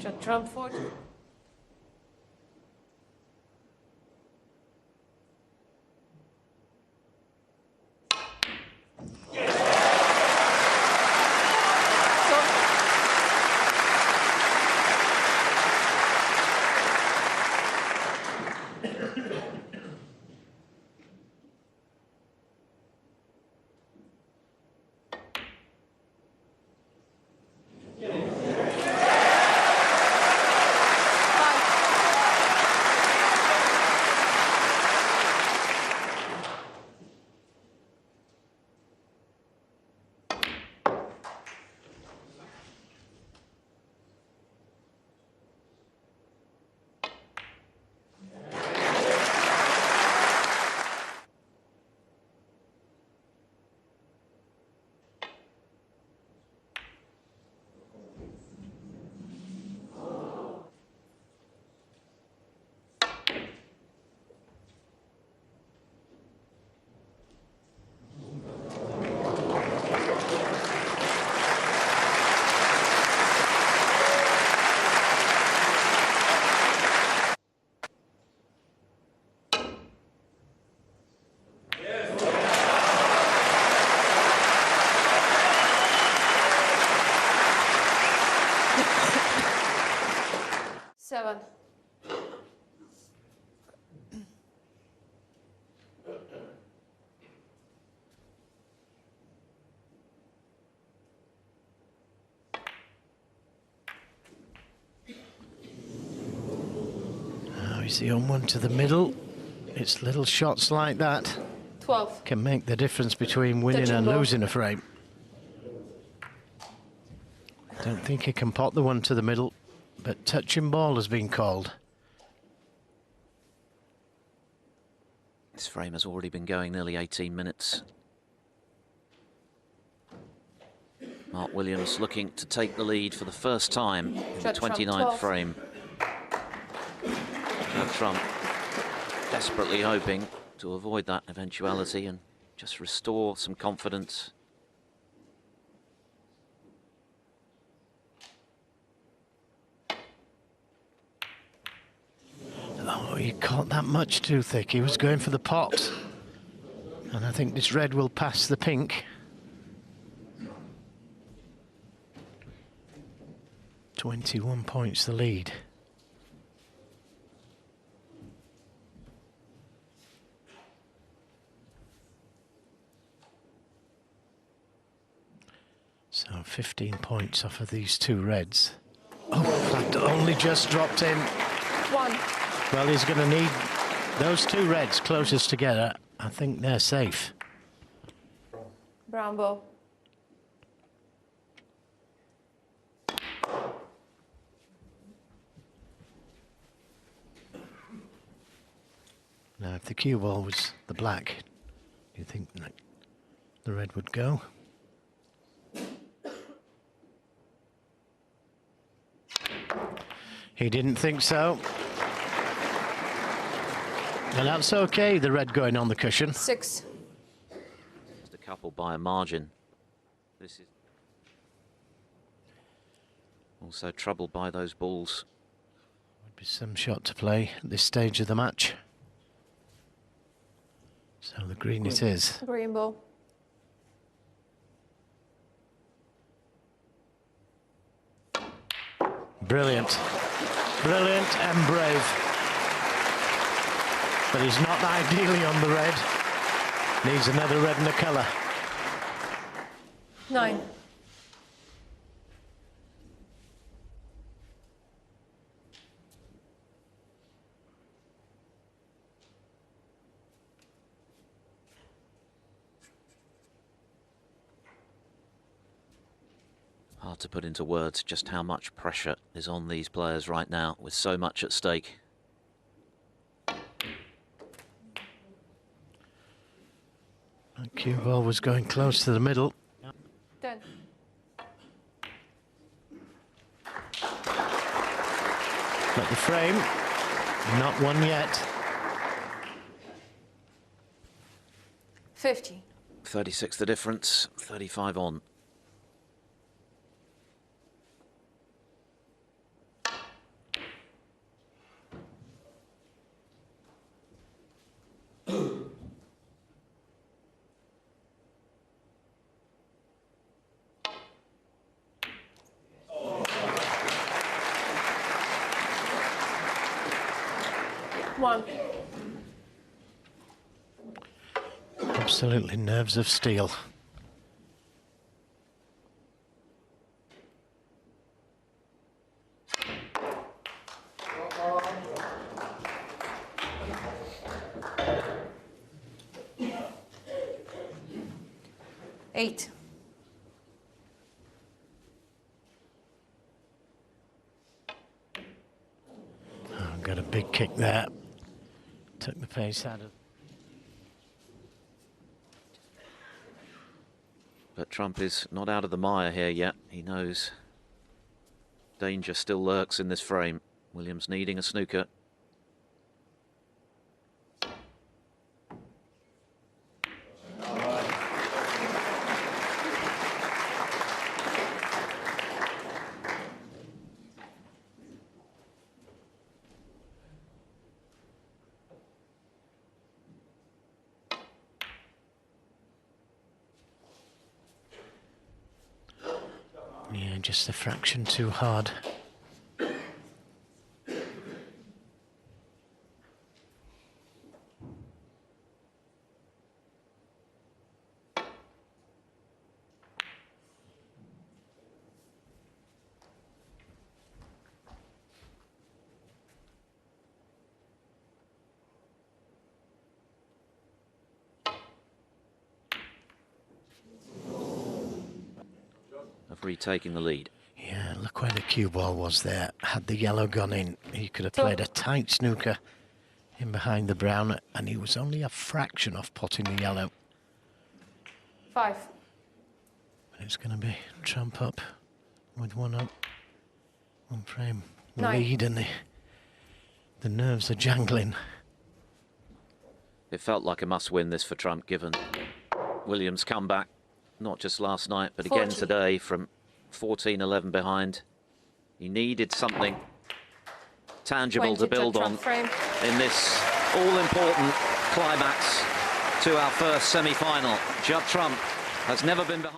Judd trump 40. Seven. Now he's the on one to the middle. It's little shots like that 12. can make the difference between winning Touching and ball. losing a frame. I don't think he can pot the one to the middle, but touching ball has been called. This frame has already been going nearly 18 minutes. Mark Williams looking to take the lead for the first time in the Judd trump 29th 12. frame. Judd Trump desperately hoping to avoid that eventuality and just restore some confidence. Oh, he caught that much too thick. He was going for the pot. And I think this red will pass the pink. 21 points the lead. So 15 points off of these two reds. Oh, that only just dropped in. 1. Well, he's going to need those two reds closest together. I think they're safe. Brown ball. Now, if the cue ball was the black, do you think like, the red would go? He didn't think so. And that's okay, the red going on the cushion. 6. Just a couple by a margin. This is also troubled by those balls. Would be some shot to play at this stage of the match. So the green it is. Green ball. Brilliant. Brilliant and brave. But he's not ideally on the red. Needs another red in the colour. 9. Hard to put into words just how much pressure is on these players right now with so much at stake. Cue ball was going close to the middle. 10. But the frame, not one yet. 50. 36 the difference, 35 on. 1. Absolutely nerves of steel. Eight. Oh, got a big kick there. Took the pace out of. But Trump is not out of the mire here yet. He knows danger still lurks in this frame. Williams needing a snooker. Yeah, just a fraction too hard. Of retaking the lead. Yeah, look where the cue ball was there. Had the yellow gone in, he could have played a tight snooker in behind the brown, and he was only a fraction off potting the yellow. 5. But it's going to be Trump up with one up, one frame 9. lead, and the nerves are jangling. It felt like a must-win this for Trump, given Williams' comeback, not just last night, but again 40. today from 14-11 behind. He needed something tangible 20 to build on frame. in this all-important climax to our first semi-final. Judd Trump has never been behind.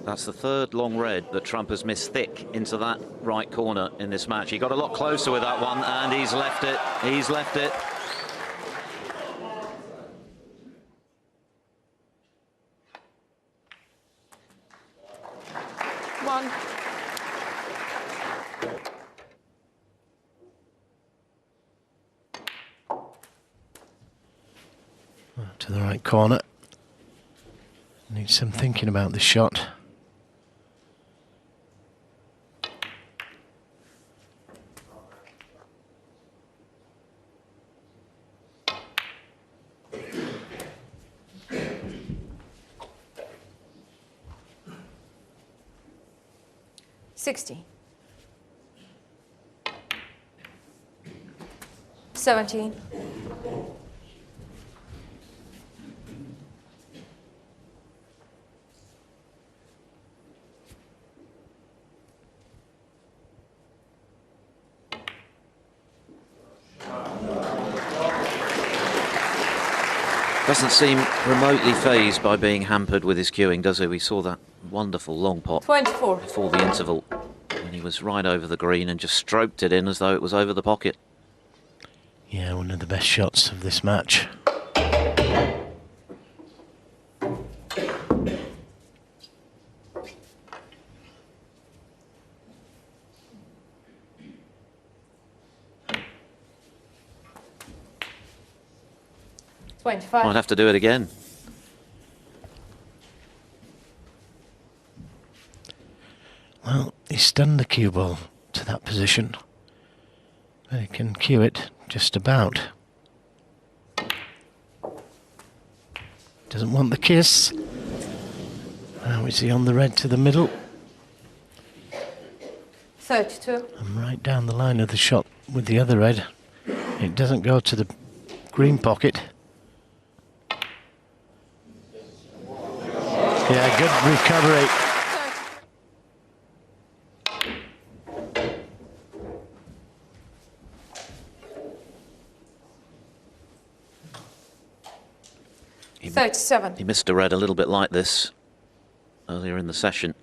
That's the third long red that Trump has missed thick into that right corner in this match. He got a lot closer with that one, and he's left it. He's left it. One. To the right corner. Needs some thinking about the shot. $60. 17. Doesn't seem remotely phased by being hampered with his cueing, does he? We saw that wonderful long pot 24. before the interval, and he was right over the green and just stroked it in as though it was over the pocket. Yeah, one of the best shots of this match. Might have to do it again. Well, he stunned the cue ball to that position. But he can cue it just about. Doesn't want the kiss. Now is he on the red to the middle? 32. And right down the line of the shot with the other red. It doesn't go to the green pocket. Yeah, good recovery. He 37. He missed a red a little bit like this earlier in the session.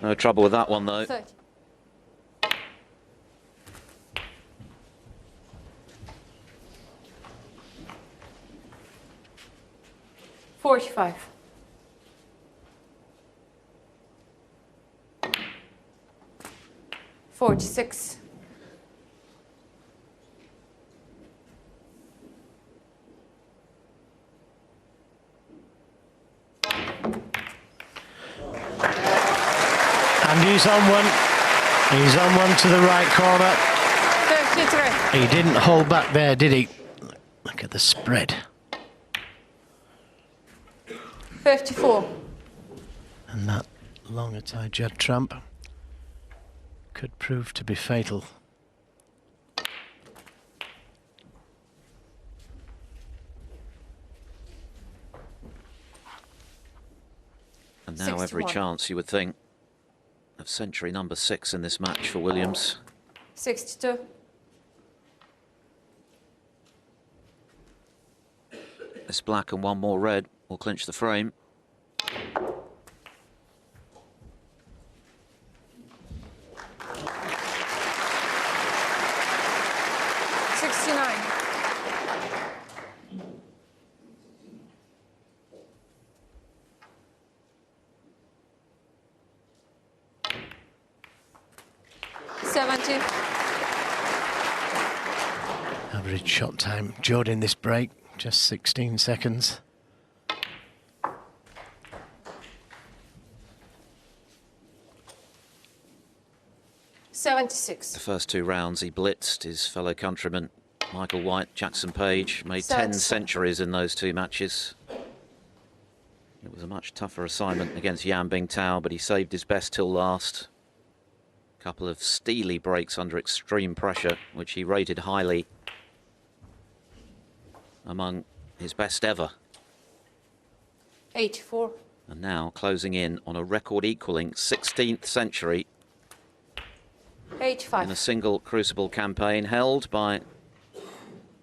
No trouble with that one though. 30. $45. $46. And he's on one. He's on one to the right corner. 33. He didn't hold back there, did he? Look at the spread. 54. And that longer tie Judd trump could prove to be fatal. And now every 61. chance, you would think, of century number 6 in this match for Williams. 62. This black and one more red will clinch the frame. Average shot time, Judd in this break, just 16 seconds. The first 2 rounds he blitzed his fellow countrymen Michael White, Jackson Page, made 10 centuries in those 2 matches. It was a much tougher assignment against Yan Bingtao, but he saved his best till last. A couple of steely breaks under extreme pressure, which he rated highly, among his best ever. 84. And now closing in on a record-equaling 16th century 85. in a single Crucible campaign held by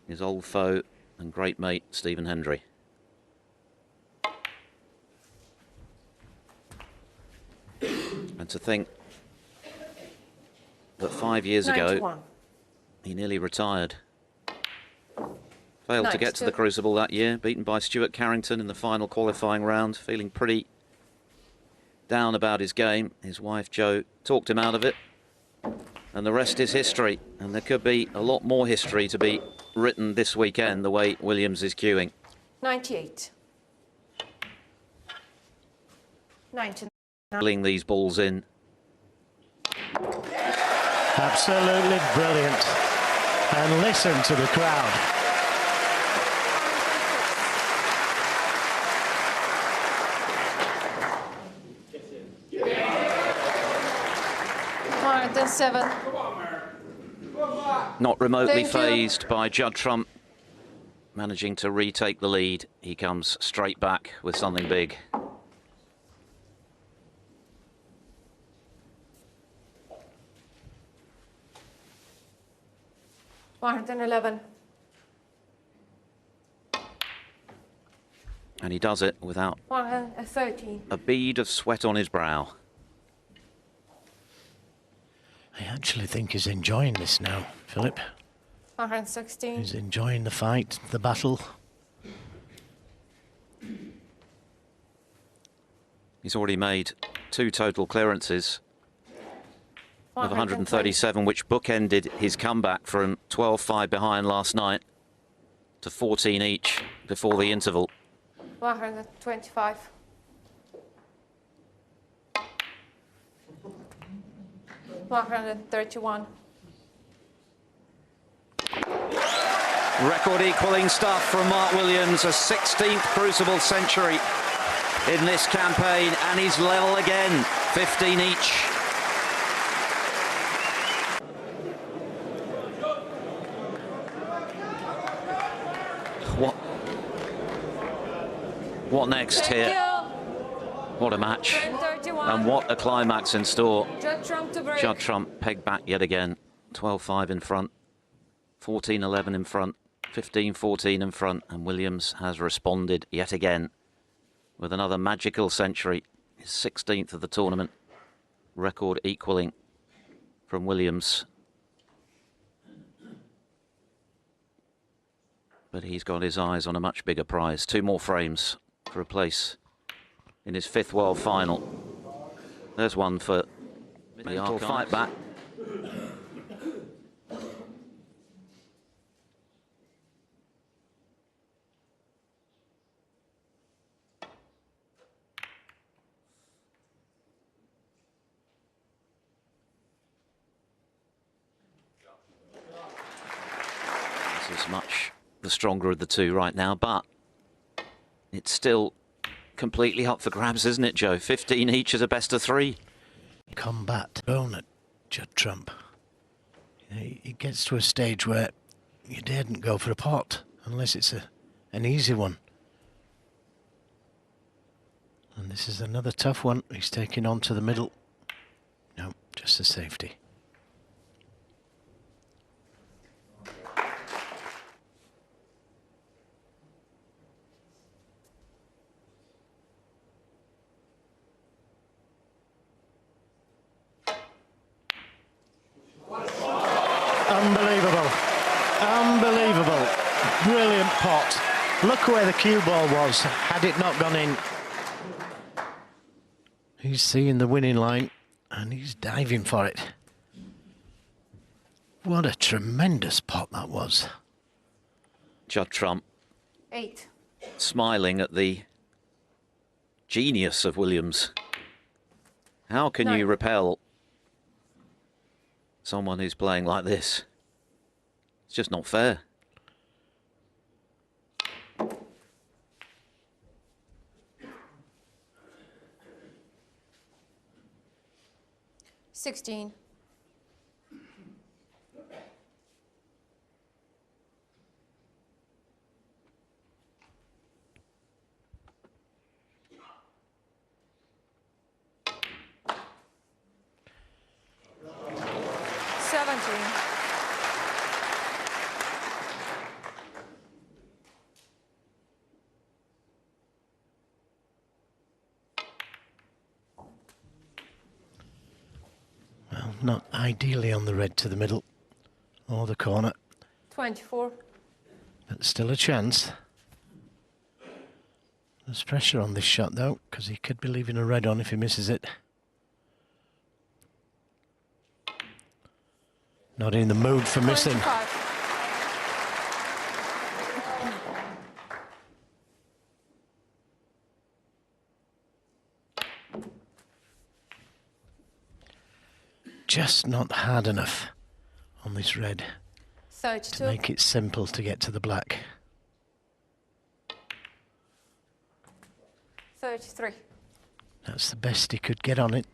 his old foe and great mate Stephen Hendry. And to think that 5 years 91. ago he nearly retired. Failed to get to 92. the Crucible that year, beaten by Stuart Carrington in the final qualifying round, feeling pretty down about his game. His wife Jo talked him out of it, and the rest is history. And there could be a lot more history to be written this weekend, the way Williams is queuing. 98. 99. Filling these balls in. Absolutely brilliant. And listen to the crowd. Seven. Not remotely Thank you. phased by Judd Trump, managing to retake the lead. He comes straight back with something big. $111. And he does it without 113. a bead of sweat on his brow. I actually think he's enjoying this now, Philip. 116. He's enjoying the fight, the battle. He's already made 2 total clearances of 137, which bookended his comeback from 12-5 behind last night to 14 each before the interval. 125. $131. Record-equaling stuff from Mark Williams, a 16th Crucible century in this campaign, and he's level again, 15 each. What next here? What a match. 31. And what a climax in store. Judd Trump to break. Judd Trump pegged back yet again. 12-5 in front. 14-11 in front. 15-14 in front. And Williams has responded yet again with another magical century. His 16th of the tournament. Record equaling from Williams. But he's got his eyes on a much bigger prize. 2 more frames for a place in his 5th world final. There's one for the archives. Fight back. This is much the stronger of the two right now, but it's still completely up for grabs, isn't it, Joe? 15 each as a best of 3. Combat own at Judd Trump. It gets to a stage where you daren't go for a pot unless it's an easy one. And this is another tough one. He's taking on to the middle. No, just a safety. Unbelievable. Unbelievable. Brilliant pot. Look where the cue ball was, had it not gone in. He's seeing the winning line and he's diving for it. What a tremendous pot that was. Judd Trump 8. smiling at the genius of Williams. How can you repel someone who's playing like this? It's just not fair. $16. Well, not ideally on the red to the middle or the corner. 24. But still a chance. There's pressure on this shot though, because he could be leaving a red on if he misses it. Not in the mood for missing. 25. Just not hard enough on this red 32. to make it simple to get to the black. 33. That's the best he could get on it.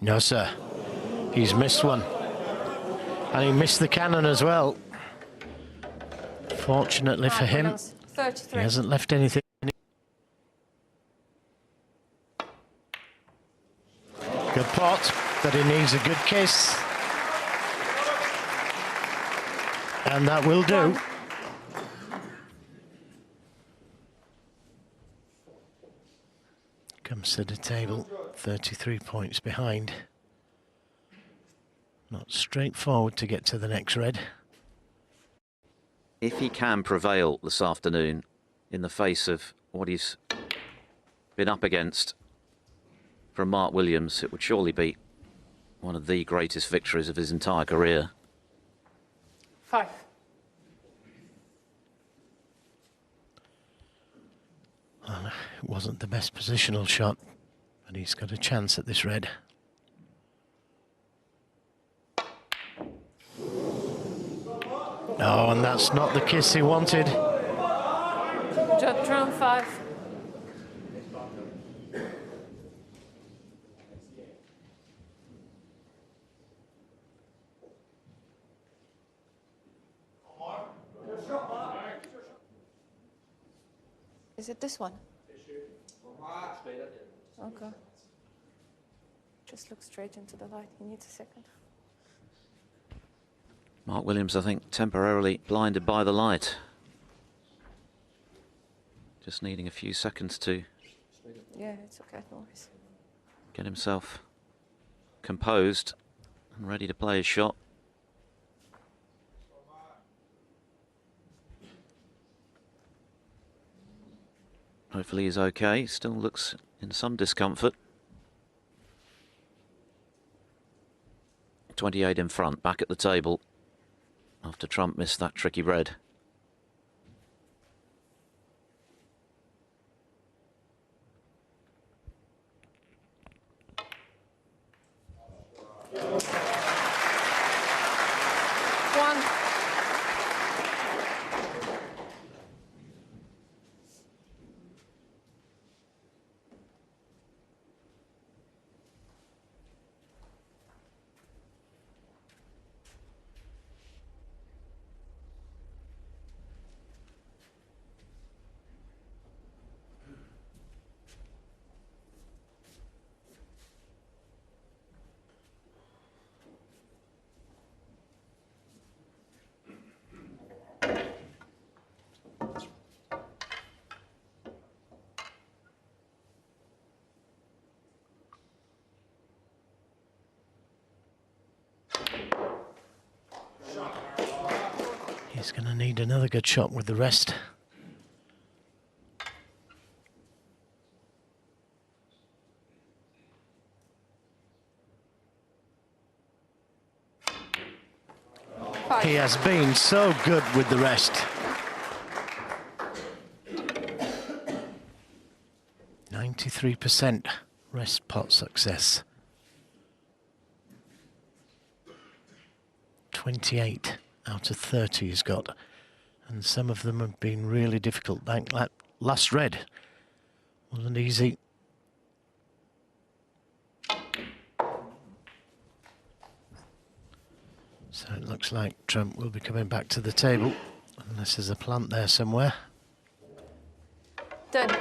No, sir. He's missed one. And he missed the cannon as well. Fortunately for him, he 33. hasn't left anything. Good pot, but he needs a good kiss. And that will do. Comes to the table, 33 points behind. Not straightforward to get to the next red. If he can prevail this afternoon in the face of what he's been up against from Mark Williams, it would surely be one of the greatest victories of his entire career. 5. Well, it wasn't the best positional shot, but he's got a chance at this red. No, and that's not the kiss he wanted. Judd Trump. Down 5. Is it this one? Okay. Just look straight into the light. He needs a second. Mark Williams, I think, temporarily blinded by the light. Just needing a few seconds to Yeah, it's okay. No worries. get himself composed and ready to play his shot. Hopefully he's okay. Still looks in some discomfort. 28 in front, back at the table after Trump missed that tricky red. One. He's going to need another good shot with the rest. He has been so good with the rest. 93% rest pot success. 28 out of 30 he's got, and some of them have been really difficult. Like that last red wasn't easy. So it looks like Trump will be coming back to the table, unless there's a plant there somewhere. Done.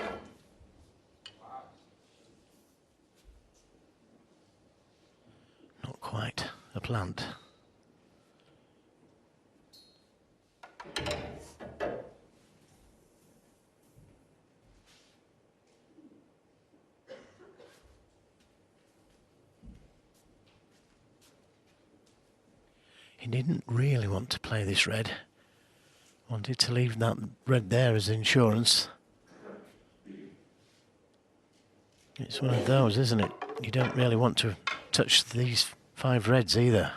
Not quite a plant. He didn't really want to play this red. Wanted to leave that red there as insurance. It's one of those, isn't it? You don't really want to touch these 5 reds either.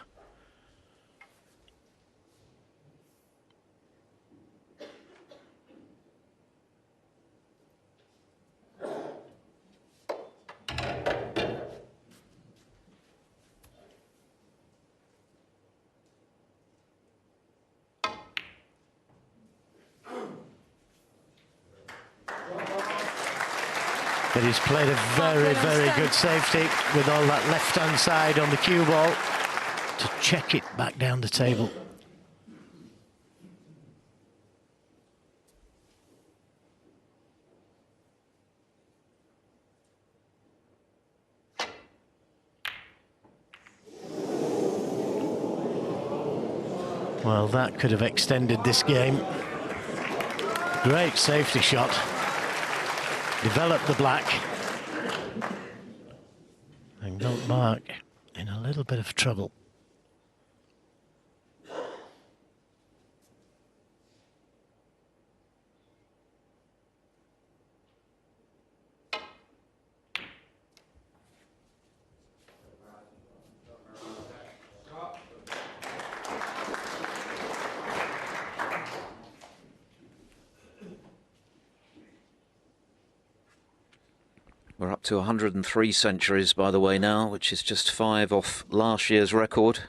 But he's played a very, very good safety with all that left-hand side on the cue ball to check it back down the table. Well, that could have extended this game. Great safety shot. Develop the black, and got Mark in a little bit of trouble. We're up to 103 centuries, by the way, now, which is just 5 off last year's record.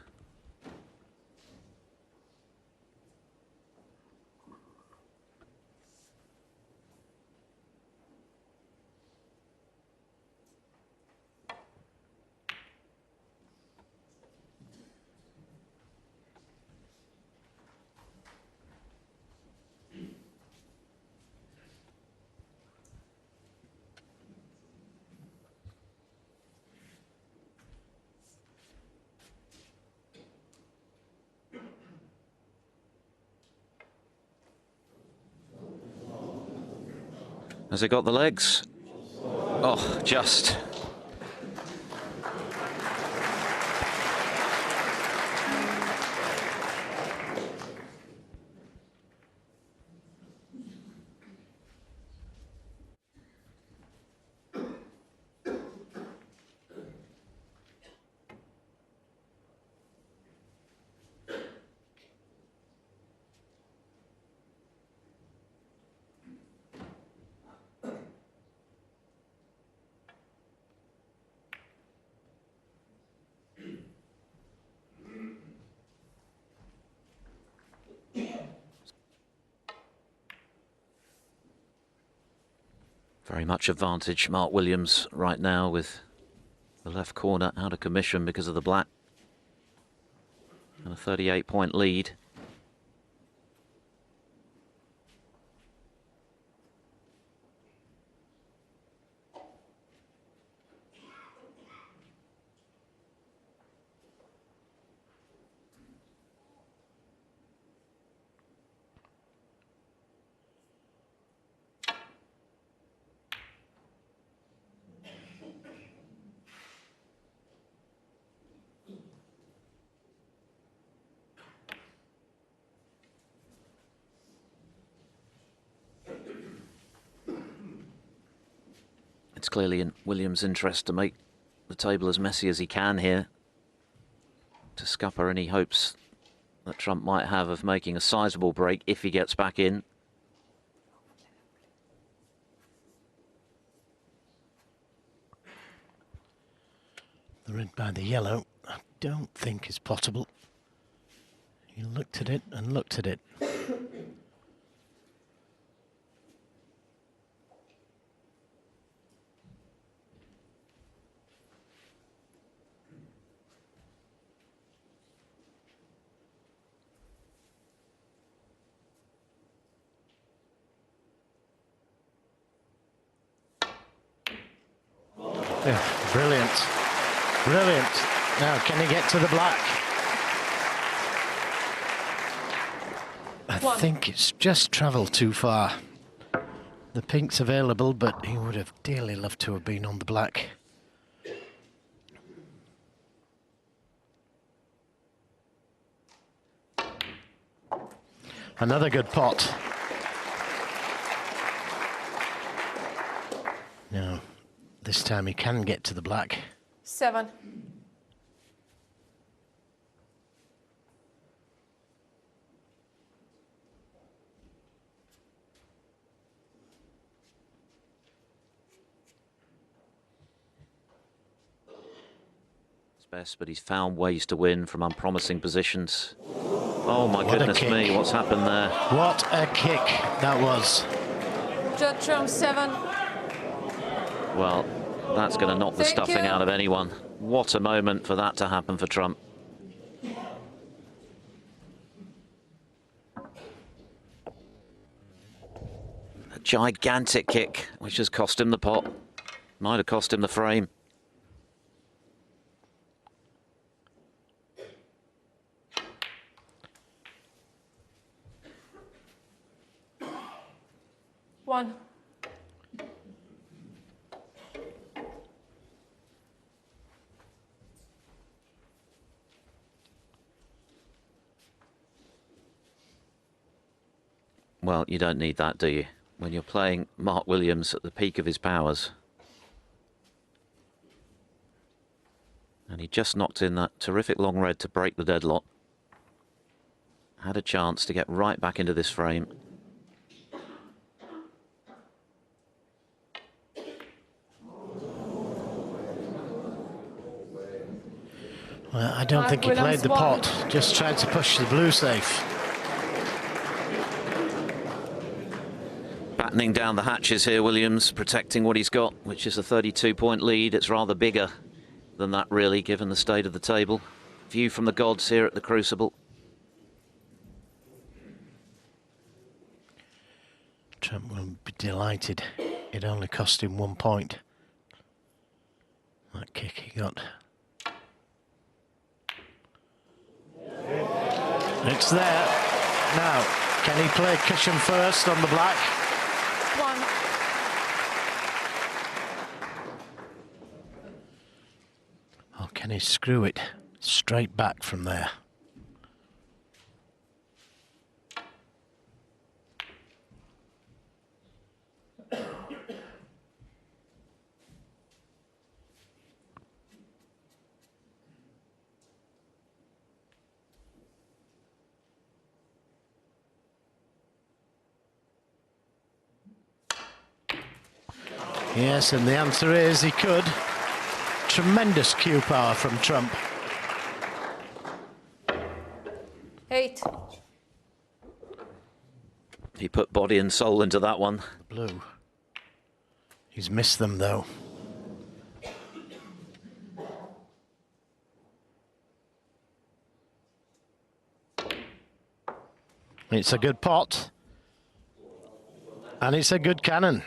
Has it got the legs? Oh, just. Very much advantage Mark Williams right now with the left corner out of commission because of the black. And a 38-point lead. It's clearly in Williams' interest to make the table as messy as he can here, to scupper any hopes that Trump might have of making a sizable break if he gets back in. The red by the yellow, I don't think is potable. He looked at it and looked at it. Yeah, brilliant. Brilliant. Now, can he get to the black? I think it's just travelled too far. The pink's available, but he would have dearly loved to have been on the black. Another good pot. Now, this time he can get to the black. 7. It's best, but he's found ways to win from unpromising positions. Oh my goodness me, what's happened there? What a kick that was. Judd from 7. Well, that's going to knock the stuffing out of anyone. What a moment for that to happen for Trump. A gigantic kick, which has cost him the pot. Might have cost him the frame. One. Well, you don't need that, do you? When you're playing Mark Williams at the peak of his powers. And he just knocked in that terrific long red to break the deadlock. Had a chance to get right back into this frame. Well, I don't think he played the pot, just tried to push the blue safe. Battening down the hatches here, Williams, protecting what he's got, which is a 32-point lead. It's rather bigger than that, really, given the state of the table. View from the gods here at the Crucible. Trump will be delighted. It only cost him 1 point. That kick he got. It's there. Now, can he play cushion first on the black? 1. Can he screw it straight back from there? Yes, and the answer is he could. Tremendous cue power from Trump. 8. He put body and soul into that one. Blue. He's missed them though. It's a good pot. And it's a good cannon.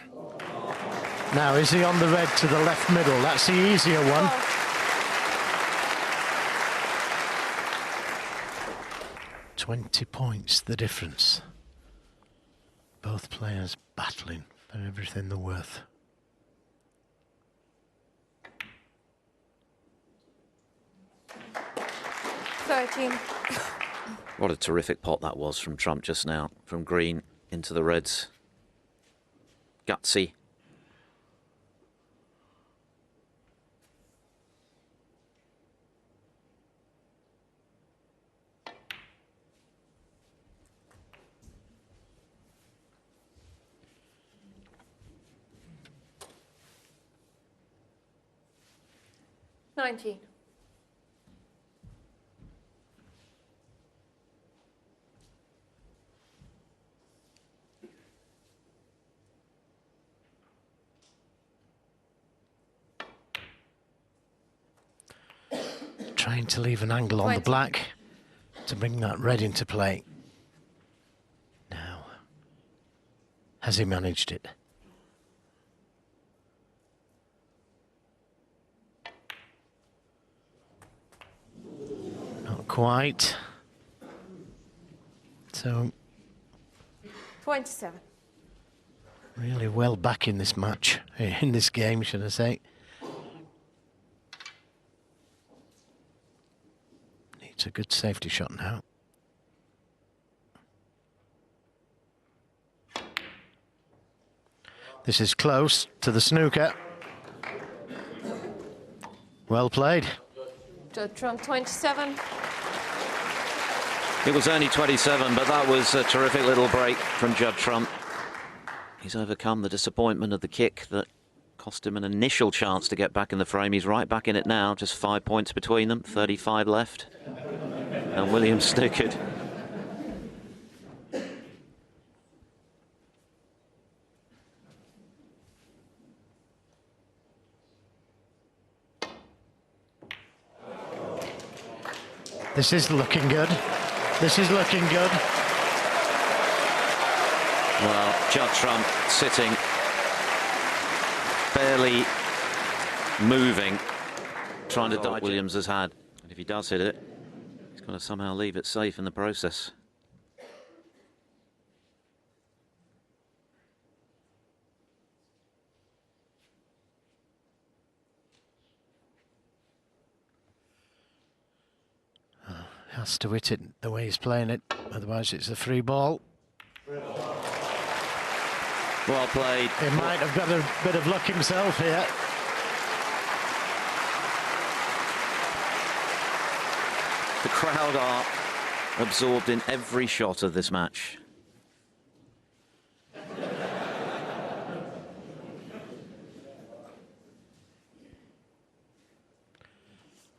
Now, is he on the red to the left middle? That's the easier one. 20 points, the difference. Both players battling for everything they're worth. What a terrific pot that was from Trump just now, from green into the reds. Gutsy. $19. Trying to leave an angle on the black to bring that red into play. Now, has he managed it? Not quite. So 27. really well back in this match, in this game, should I say. Needs a good safety shot now. This is close to the snooker. Well played. Judd Trump, 27. It was only 27, but that was a terrific little break from Judd Trump. He's overcome the disappointment of the kick that cost him an initial chance to get back in the frame. He's right back in it now, just 5 points between them, 35 left. And Williams snookered. This is looking good. This is looking good. Well, Judd Trump sitting, barely moving, trying to dodge Williams has had. And if he does hit it, he's got to somehow leave it safe in the process. Has to hit it the way he's playing it, otherwise it's a free ball. Well played. He might have got a bit of luck himself here. The crowd are absorbed in every shot of this match.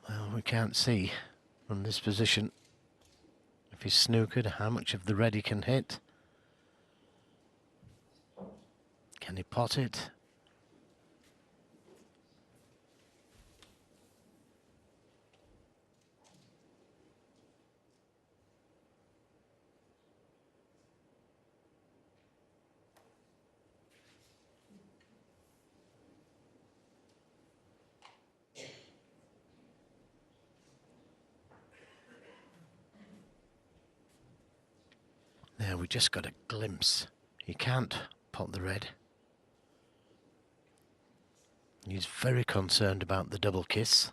Well, we can't see from this position if he's snookered how much of the red he can hit. Can he pot it? There, we just got a glimpse. He can't pot the red. He's very concerned about the double kiss.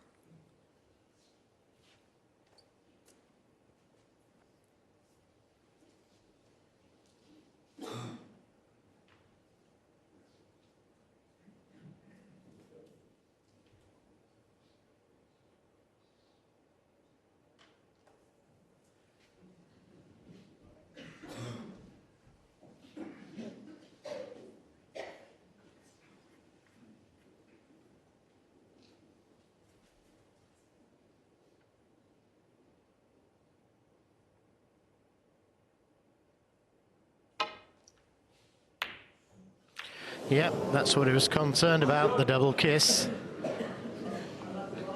Yep, that's what he was concerned about, the double kiss.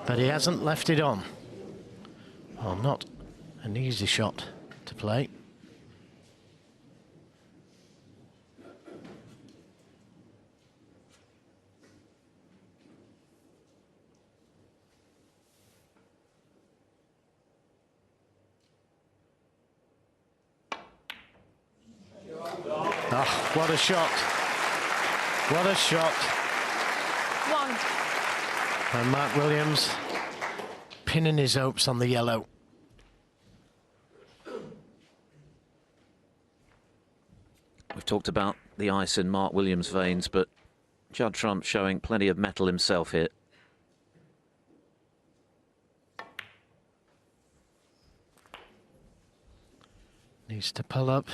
But he hasn't left it on. Well, not an easy shot to play. Oh, what a shot. What a shot. One. And Mark Williams pinning his hopes on the yellow. We've talked about the ice in Mark Williams' veins, but Judd Trump showing plenty of mettle himself here. Needs to pull up.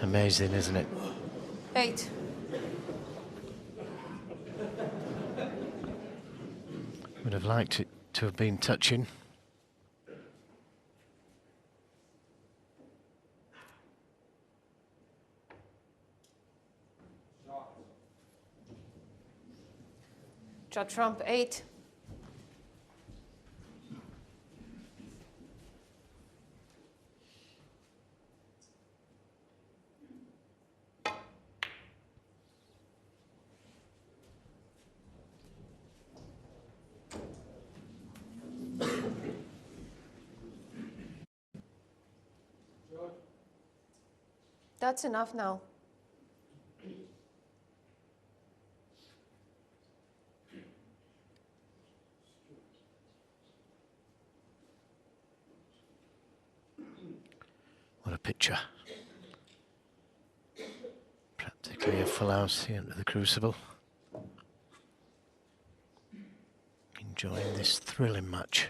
Amazing, isn't it? 8. Would have liked it to have been touching. Judd Trump, 8. That's enough now. What a picture. Practically a full house here at the Crucible. Enjoying this thrilling match.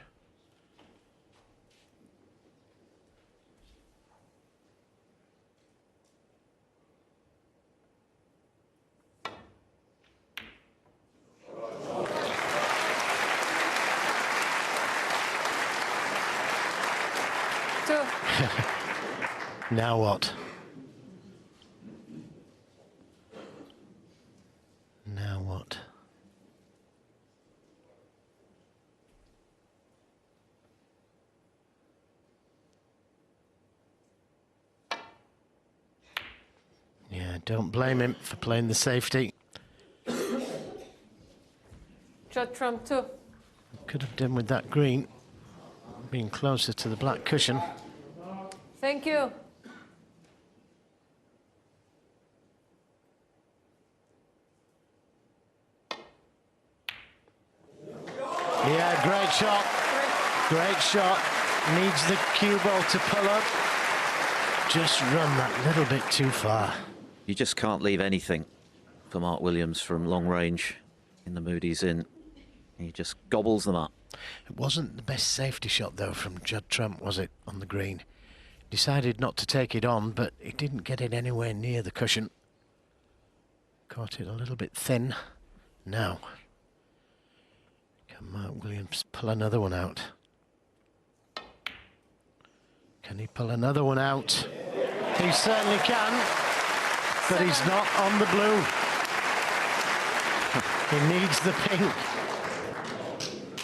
Now what? Now what? Yeah, don't blame him for playing the safety. Judd Trump, 2. Could have done with that green, being closer to the black cushion. Thank you. Yeah, great shot. Great shot. Needs the cue ball to pull up. Just run that little bit too far. You just can't leave anything for Mark Williams from long range in the mood he's in. He just gobbles them up. It wasn't the best safety shot, though, from Judd Trump, was it, on the green? Decided not to take it on, but he didn't get it anywhere near the cushion. Caught it a little bit thin. Now, can Mark Williams pull another one out? Can he pull another one out? He certainly can, but he's not on the blue. He needs the pink.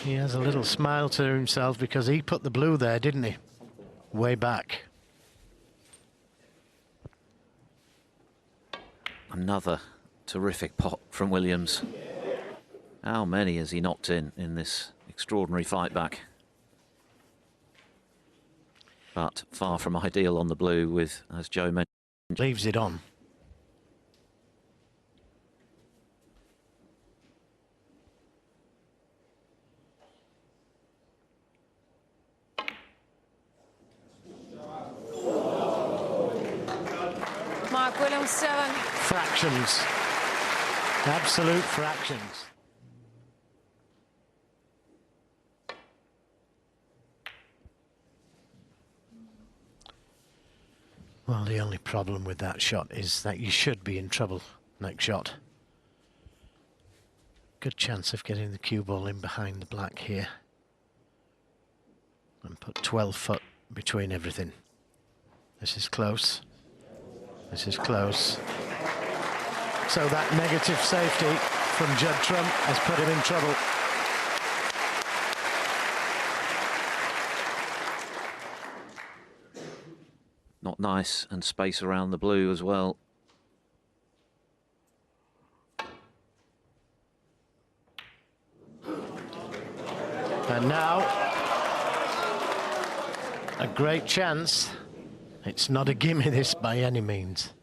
He has a little smile to himself because he put the blue there, didn't he? Way back. Another terrific pot from Williams. How many has he knocked in this extraordinary fight back? But far from ideal on the blue with, as Joe mentioned, Leaves it on. Mark Williams, 7. Fractions. Absolute fractions. Well, the only problem with that shot is that you should be in trouble next shot. Good chance of getting the cue ball in behind the black here. And put 12 foot between everything. This is close. This is close. So that negative safety from Judd Trump has put him in trouble. Not nice, and space around the blue as well. And now, a great chance. It's not a gimme, this, by any means.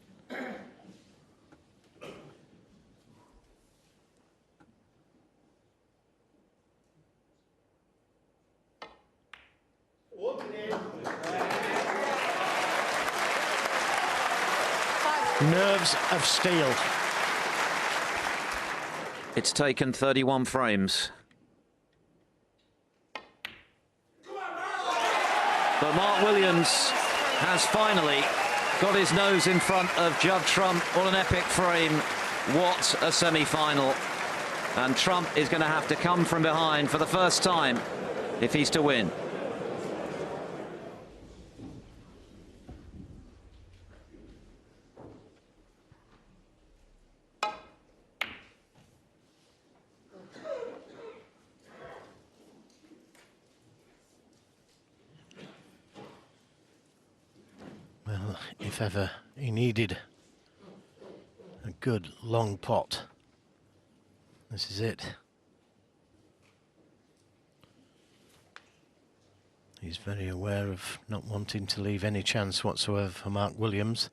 Nerves of steel. It's taken 31 frames. But Mark Williams has finally got his nose in front of Judd Trump. What an epic frame. What a semi-final. And Trump is going to have to come from behind for the first time if he's to win. Well, if ever he needed a good long pot, this is it. He's very aware of not wanting to leave any chance whatsoever for Mark Williams.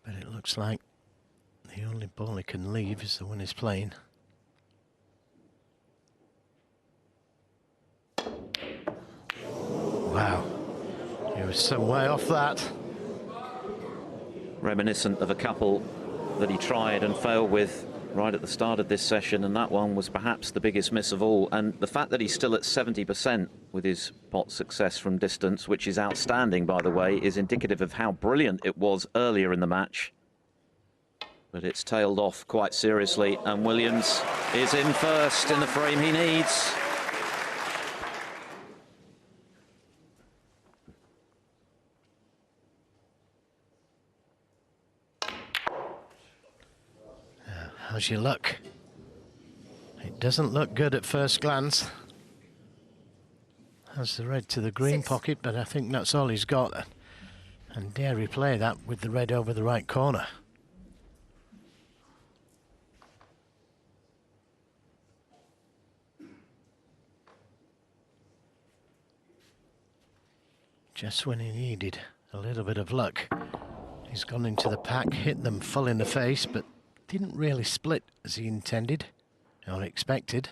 But it looks like the only ball he can leave is the one he's playing. Wow, he was some way off that. Reminiscent of a couple that he tried and failed with right at the start of this session, and that one was perhaps the biggest miss of all. And the fact that he's still at 70% with his pot success from distance, which is outstanding, by the way, is indicative of how brilliant it was earlier in the match. But it's tailed off quite seriously, and Williams is in first in the frame he needs. How's your luck? It doesn't look good at first glance. Has the red to the green pocket, but I think that's all he's got. And dare replay that with the red over the right corner. Just when he needed a little bit of luck, he's gone into the pack, hit them full in the face, but didn't really split as he intended or expected.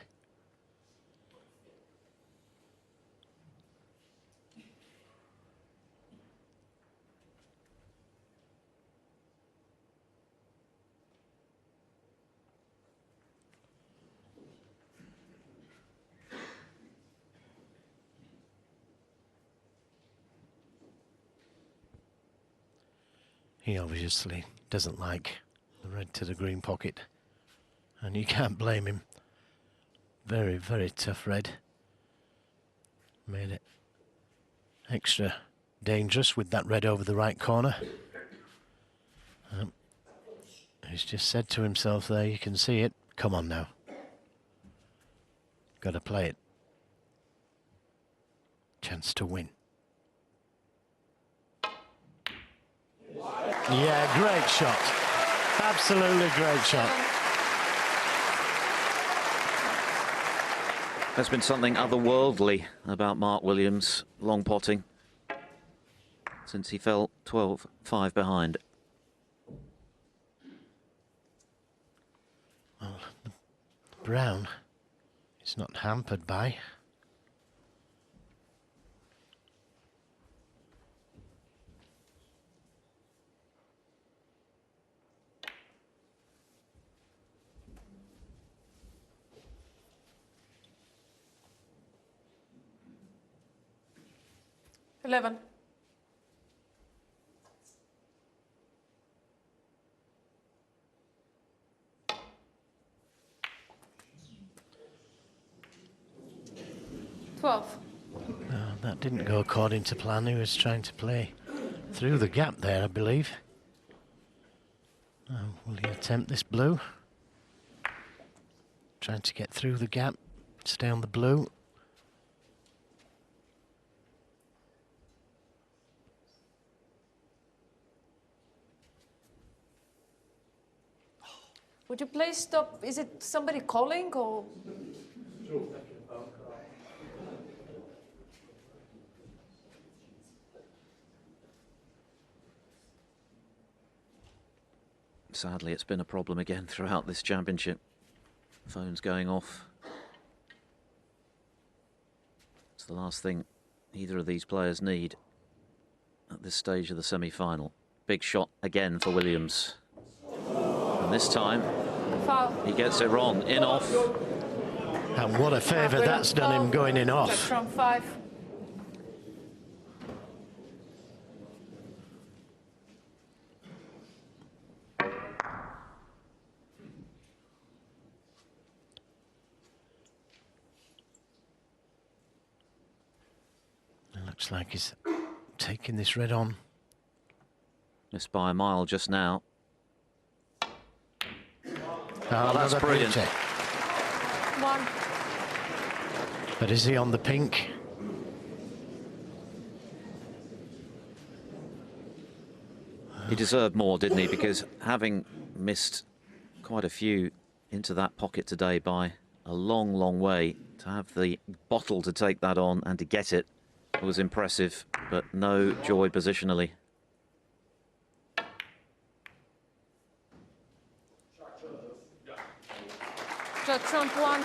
He obviously doesn't like the red to the green pocket, and you can't blame him. Very, very tough red. Made it extra dangerous with that red over the right corner. He's just said to himself there, you can see it, come on now. Got to play it. Chance to win. Yeah, great shot. Absolutely great shot. There's been something otherworldly about Mark Williams long potting since he fell 12-5 behind. Well, the brown is not hampered by. $11. $12. That That didn't go according to plan. He was trying to play through the gap there, I believe. Will he attempt this blue? Trying to get through the gap, stay on the blue. Would you please stop? Is it somebody calling or? Sadly, it's been a problem again throughout this championship. Phones going off. It's the last thing either of these players need at this stage of the semi-final. Big shot again for Williams. And this time, Foul. he gets it wrong. In off. And what a favour that's done him going in off. From 5. It looks like he's taking this red on. Missed by a mile just now. Oh, that's brilliant. 1. But is he on the pink? He deserved more, didn't he? Because having missed quite a few into that pocket today by a long, long way, to have the bottle to take that on and to get it was impressive, but no joy positionally. Judd Trump 1.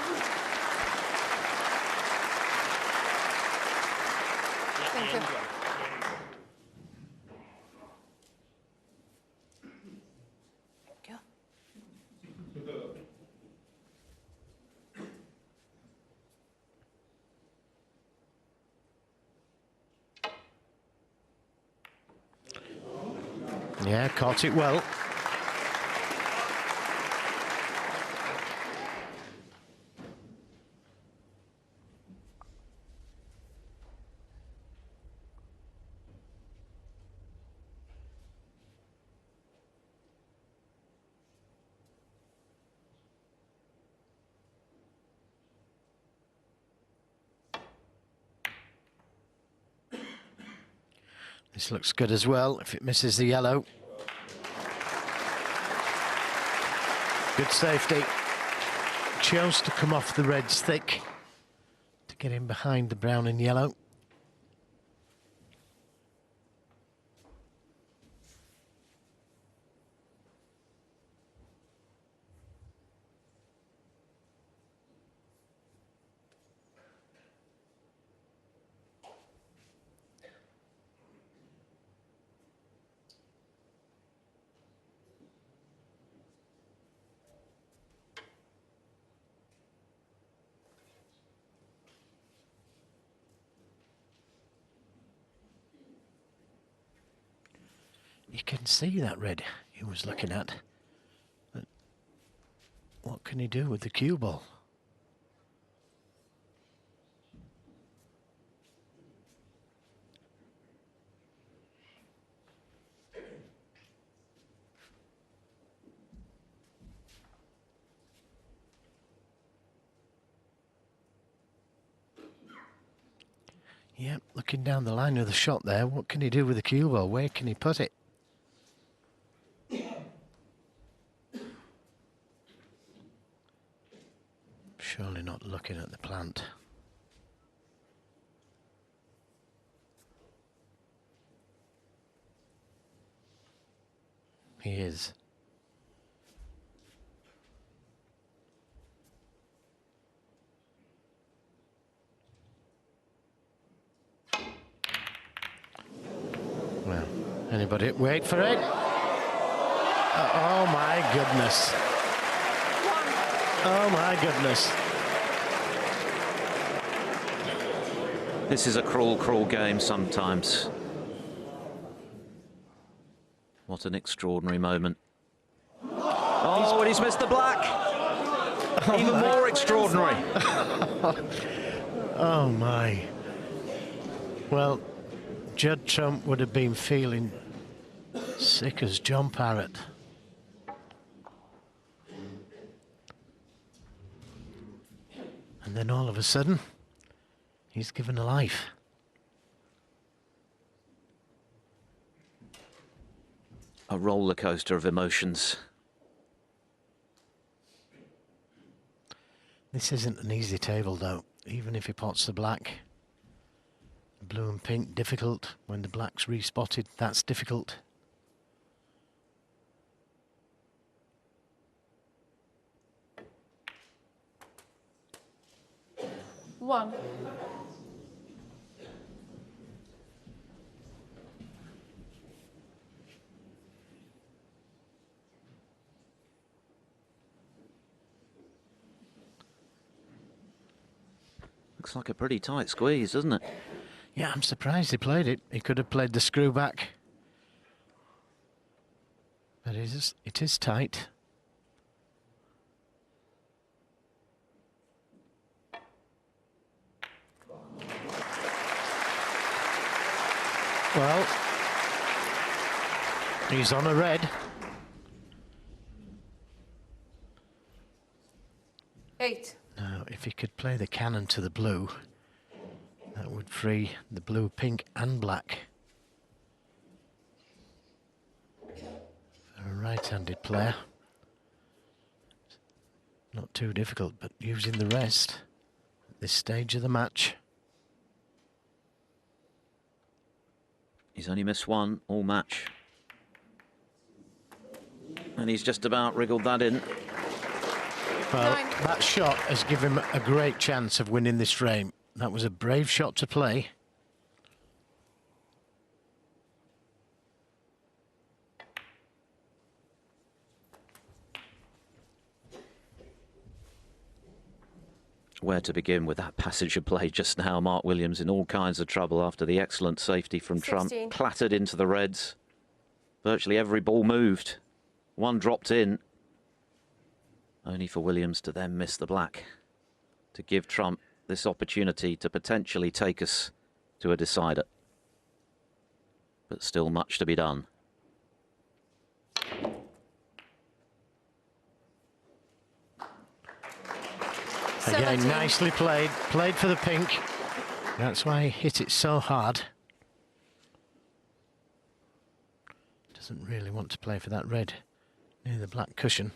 Thank you. Yeah, caught it well. This looks good as well, if it misses the yellow. Good safety. Chose to come off the reds thick to get in behind the brown and yellow. You can see that red he was looking at. But what can he do with the cue ball? Yep, looking down the line of the shot there, what can he do with the cue ball? Where can he put it? Surely not looking at the plant. He is. Well, anybody wait for it? Oh my goodness. Oh my goodness. This is a cruel, cruel game sometimes. What an extraordinary moment. Oh, and he's missed the black. Even more extraordinary. Oh my. Well, Judd Trump would have been feeling sick as John Parrott. And then all of a sudden, he's given a life. A roller coaster of emotions. This isn't an easy table, though. Even if he pots the black, blue and pink, difficult. When the black's respotted, that's difficult. One. Looks like a pretty tight squeeze, doesn't it? Yeah, I'm surprised he played it. He could have played the screw back. But it is tight. Well, he's on a red. 8. Now, if he could play the cannon to the blue, that would free the blue, pink and black. For a right-handed player. Not too difficult, but using the rest at this stage of the match. He's only missed one all match. And he's just about wriggled that in. Well, 9. that shot has given him a great chance of winning this frame. That was a brave shot to play. Where to begin with that passage of play just now? Mark Williams in all kinds of trouble after the excellent safety from 16. Trump. Clattered into the reds. Virtually every ball moved. One dropped in. Only for Williams to then miss the black. To give Trump this opportunity to potentially take us to a decider. But still much to be done. Again, 17. nicely played. Played for the pink. That's why he hit it so hard. Doesn't really want to play for that red near the black cushion.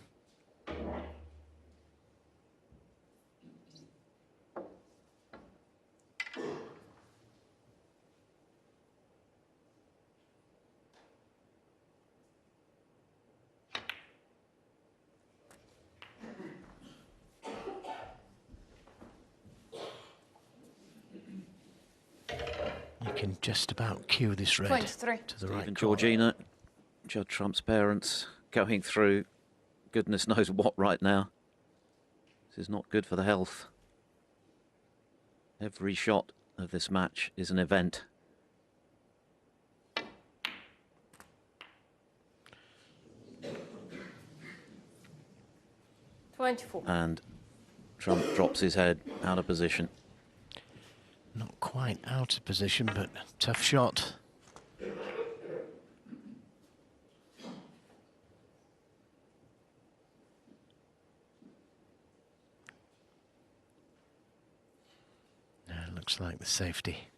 You can just about cue this red 23. to the Steve right and corner. Georgina, Judd Trump's parents, going through goodness knows what right now. This is not good for the health. Every shot of this match is an event. $24. And Trump drops his head out of position. Not quite out of position, but tough shot. Looks like the safety.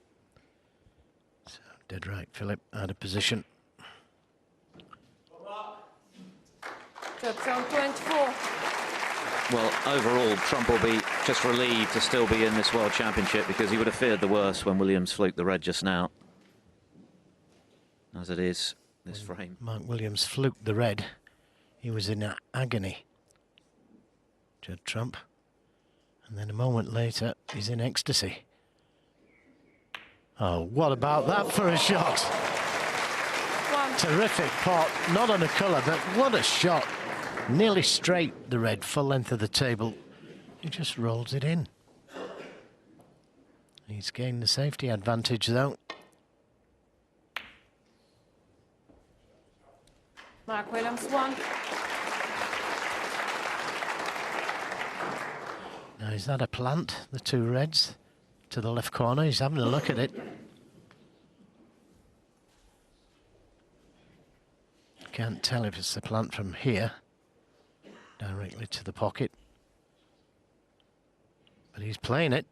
So, dead right, Philip, out of position. Judd Trump 24. Well, overall, Trump will be just relieved to still be in this World Championship because he would have feared the worst when Williams fluked the red just now. As it is, this frame. Mark Williams fluked the red. He was in agony. Judd Trump. And then a moment later, he's in ecstasy. Oh, what about that for a shot? 1. Terrific pot. Not on a colour, but what a shot. Nearly straight, the red, full length of the table. He just rolls it in. He's gained the safety advantage, though. Mark Williams 1. Now, is that a plant, the two reds? To the left corner, he's having a look at it. can't tell if it's the plant from here, directly to the pocket. But he's playing it.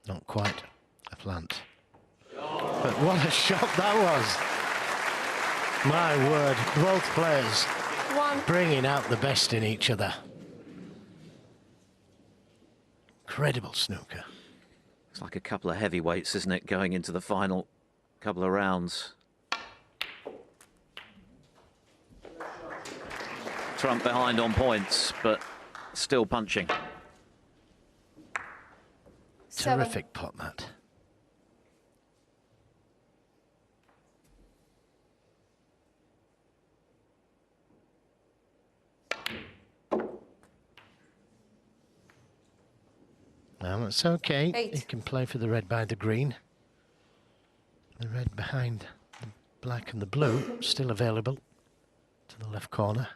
Not quite a plant. But what a shot that was. My word, both players bringing out the best in each other. Incredible snooker. It's like a couple of heavyweights, isn't it, going into the final couple of rounds. Trump behind on points, but still punching. Terrific pot, that. Well, it's okay. 8. He can play for the red by the green. The red behind the black and the blue still available to the left corner.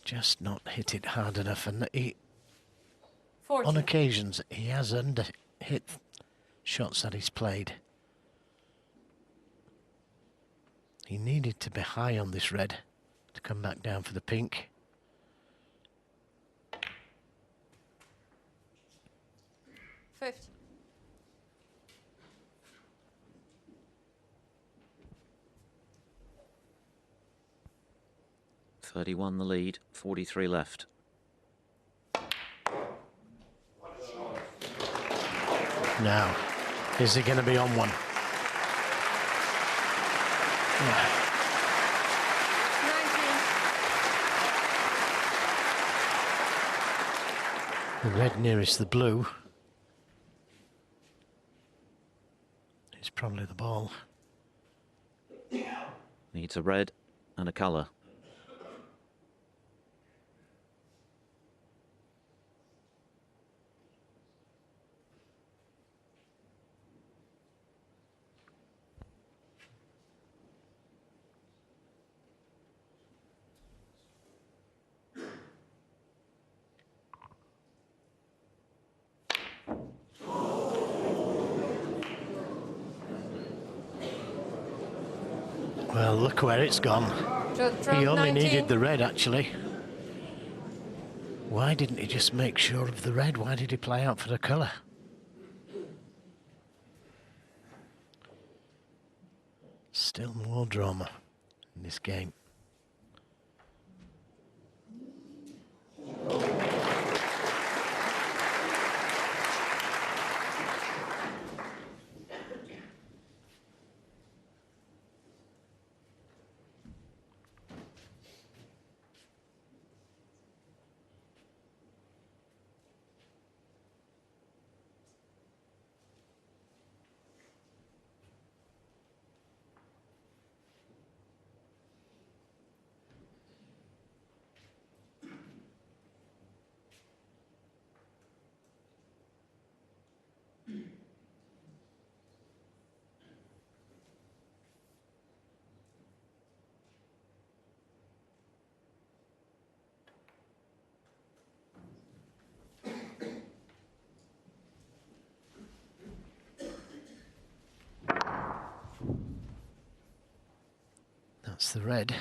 Just not hit it hard enough, and he, on occasions, he has hit shots that he's played. He needed to be high on this red to come back down for the pink. Fifth. .31 the lead, 43 left. Now, is he going to be on one? The red nearest the blue is probably the ball. Needs a red and a colour. Well, look where it's gone. He only needed the red, actually. Why didn't he just make sure of the red? Why did he play out for the colour? Still more drama in this game. That's the red,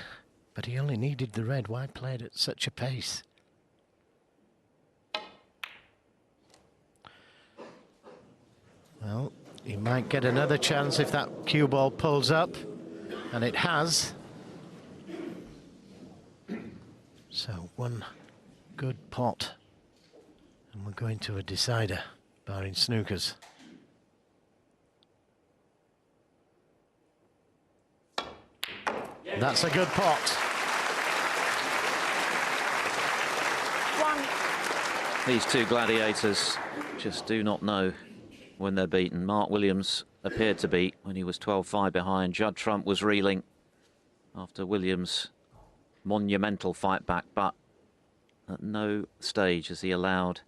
but he only needed the red. Why play it at such a pace? Well, he might get another chance if that cue ball pulls up, and it has. So one good pot, and we're going to a decider, barring snookers. That's a good pot. 1. These two gladiators just do not know when they're beaten. Mark Williams appeared to beat when he was 12-5 behind. Judd Trump was reeling after Williams' monumental fight back, but at no stage has he allowed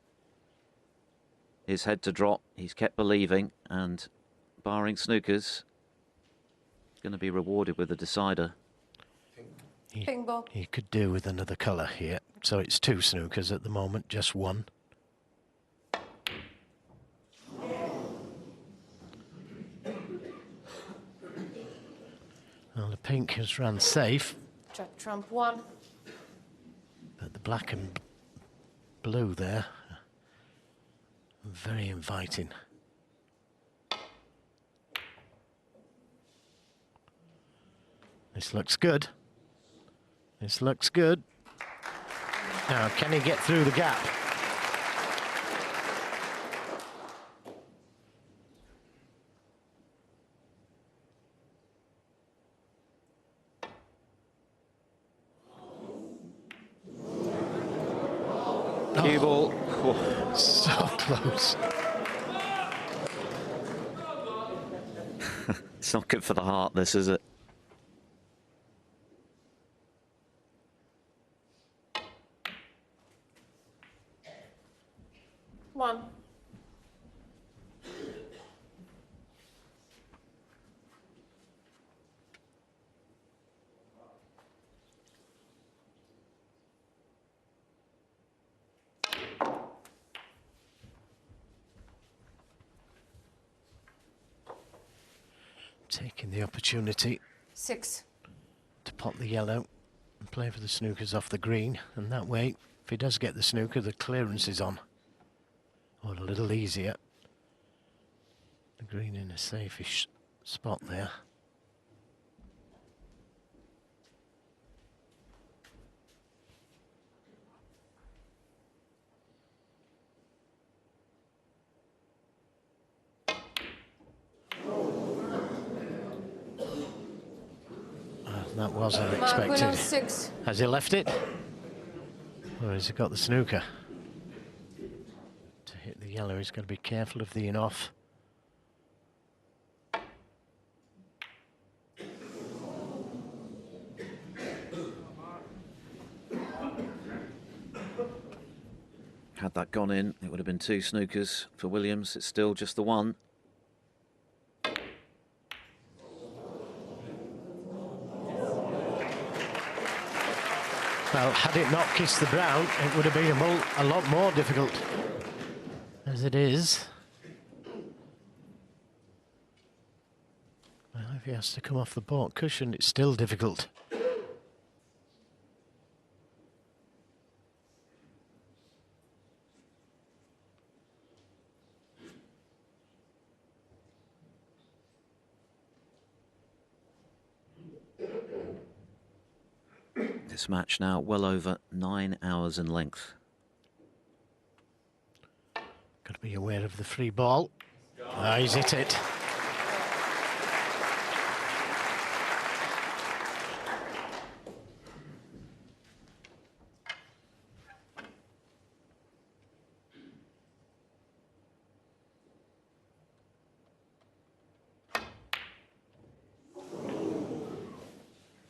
his head to drop. He's kept believing, and barring snookers, he's going to be rewarded with a decider. He could do with another colour here. so it's 2 snookers at the moment, just 1. Well, the pink has run safe. Judd trump 1. But the black and blue there, very inviting. This looks good. This looks good. Now, can he get through the gap? Cue ball. Oh, so close. It's not good for the heart, this, is it? One. Taking the opportunity 6. to pot the yellow and play for the snookers off the green, and that way, if he does get the snooker, the clearance is on. Or a little easier. The green in a safe-ish spot there. That was unexpected. 6. Has he left it? Or has he got the snooker? To hit the yellow, he's got to be careful of the in-off. Had that gone in, it would have been 2 snookers for Williams. It's still just the 1. Well, had it not kissed the brown, it would have been a lot more difficult. As it is. Well, if he has to come off the baulk cushion, it's still difficult. This match now well over 9 hours in length. Got to be aware of the free ball. Ah, he's hit it.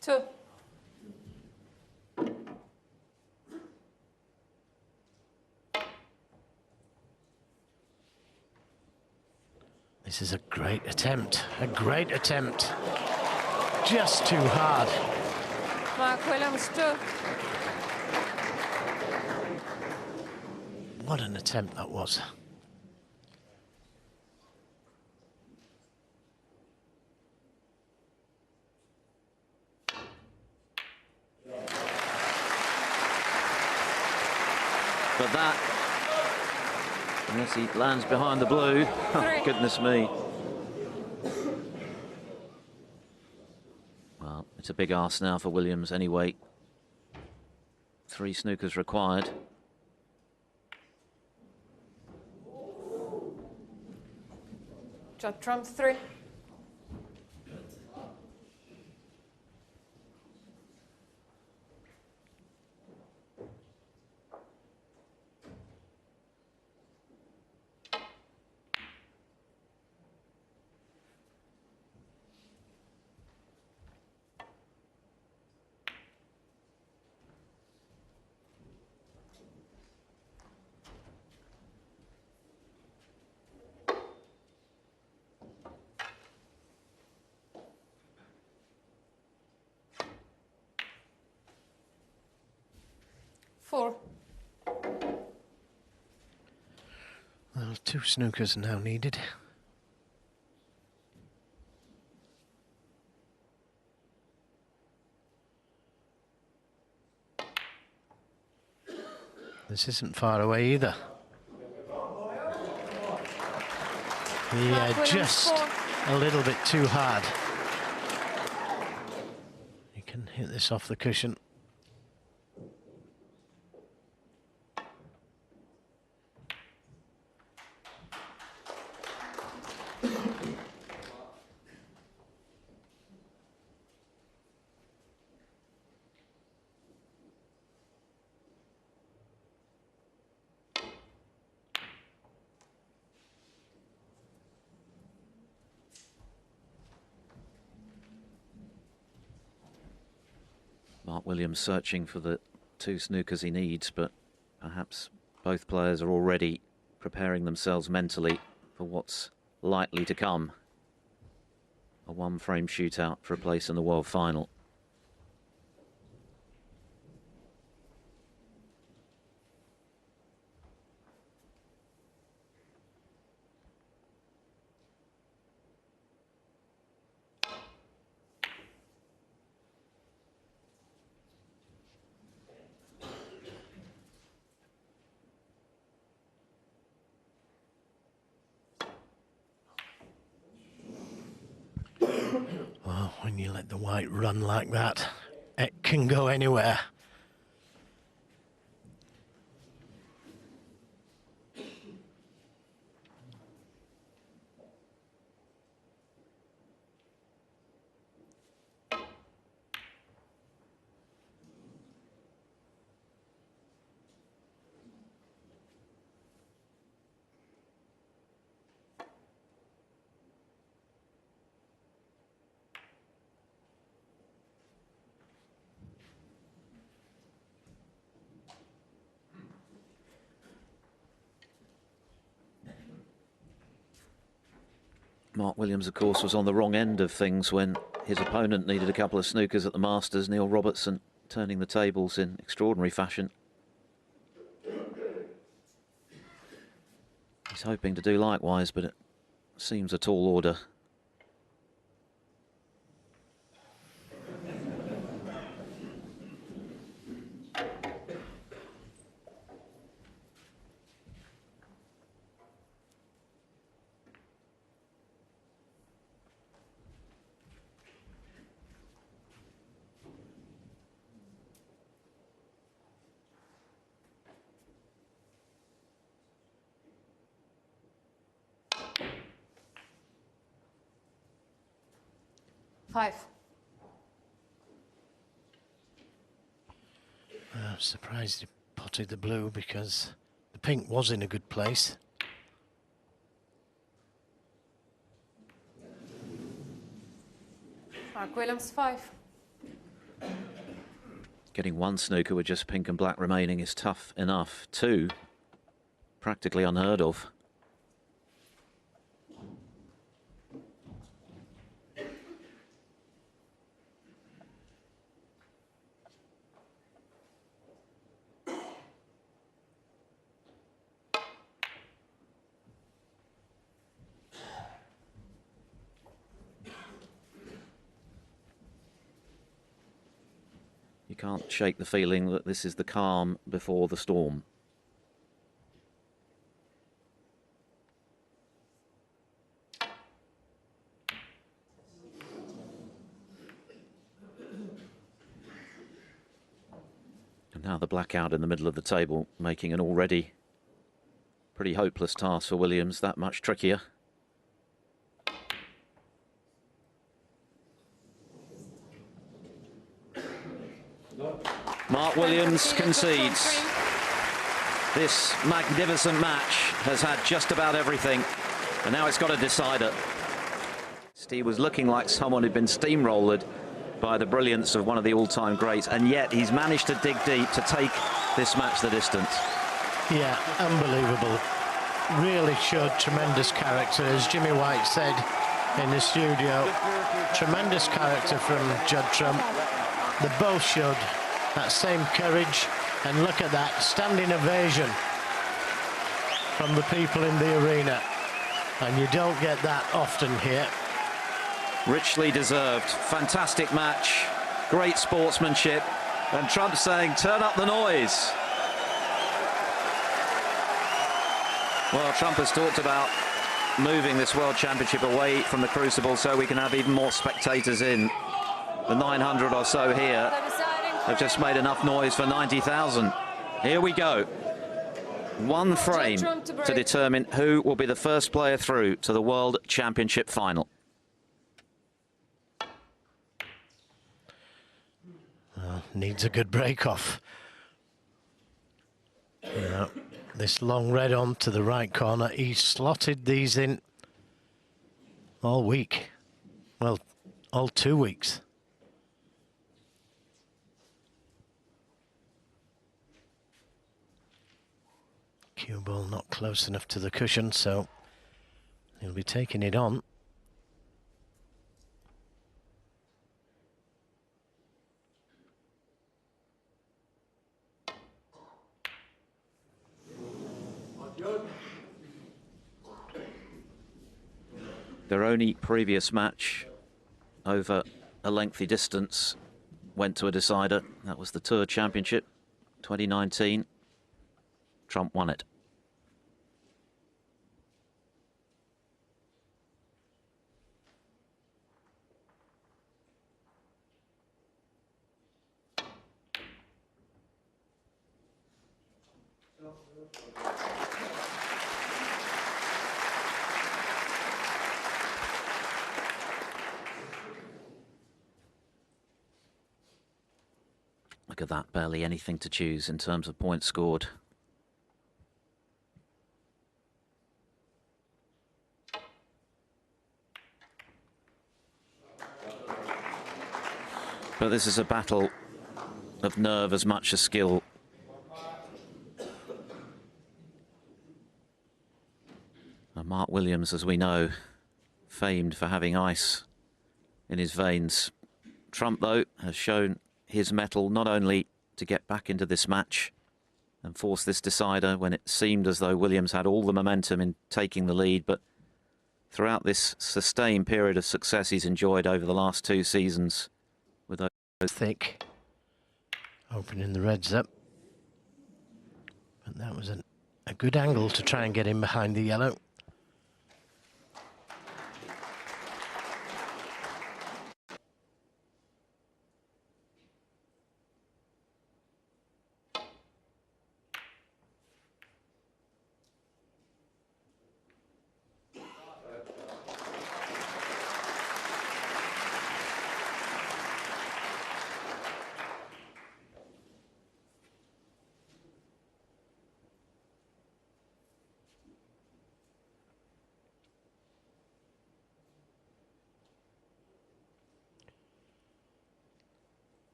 Two. This is a great attempt. A great attempt. Just too hard. Mark Williams 2. What an attempt that was. But that, unless he lands behind the blue, oh, goodness me. Well, it's a big ask now for Williams anyway. 3 snookers required. Judd trump 3. 4. Well, 2 snookers now needed. This isn't far away either. Yeah, just a little bit too hard. You can hit this off the cushion. Mark Williams searching for the 2 snookers he needs, but perhaps both players are already preparing themselves mentally for what's likely to come. A 1-frame shootout for a place in the world final. Well, when you let the white run like that, it can go anywhere. Mark Williams, of course, was on the wrong end of things when his opponent needed a couple of snookers at the Masters. Neil Robertson turning the tables in extraordinary fashion. He's hoping to do likewise, but it seems a tall order. Five. I'm surprised he potted the blue because the pink was in a good place. Mark Williams, 5. Getting 1 snooker with just pink and black remaining is tough enough. 2, practically unheard of. You can't shake the feeling that this is the calm before the storm. And now the blackout in the middle of the table, making an already pretty hopeless task for Williams that much trickier. Mark Williams concedes. This magnificent match has had just about everything, and now it's got a decider. He was looking like someone who'd been steamrolled by the brilliance of one of the all-time greats, and yet he's managed to dig deep to take this match the distance. Yeah, unbelievable. Really showed tremendous character, as Jimmy White said in the studio. Tremendous character from Judd Trump. They both showed that same courage, And look at that, standing ovation from the people in the arena. And you don't get that often here. Richly deserved. Fantastic match. Great sportsmanship. And Trump saying, turn up the noise. Well, Trump has talked about moving this World Championship away from the Crucible so we can have even more spectators in. The 900 or so here have just made enough noise for 90,000. Here we go. One frame to determine who will be the first player through to the World Championship final. Needs a good break off. Yeah, this long red on to the right corner. He's slotted these in all week. Well, all 2 weeks. Cue ball not close enough to the cushion, so he'll be taking it on. Their only previous match over a lengthy distance went to a decider. That was the Tour Championship 2019. Trump won it. Look at that, barely anything to choose in terms of points scored. But this is a battle of nerve as much as skill. And Mark Williams, as we know, famed for having ice in his veins. Trump, though, has shown his mettle not only to get back into this match and force this decider when it seemed as though Williams had all the momentum in taking the lead, but throughout this sustained period of success he's enjoyed over the last 2 seasons with those thick, opening the reds up. But that was a good angle to try and get in behind the yellow.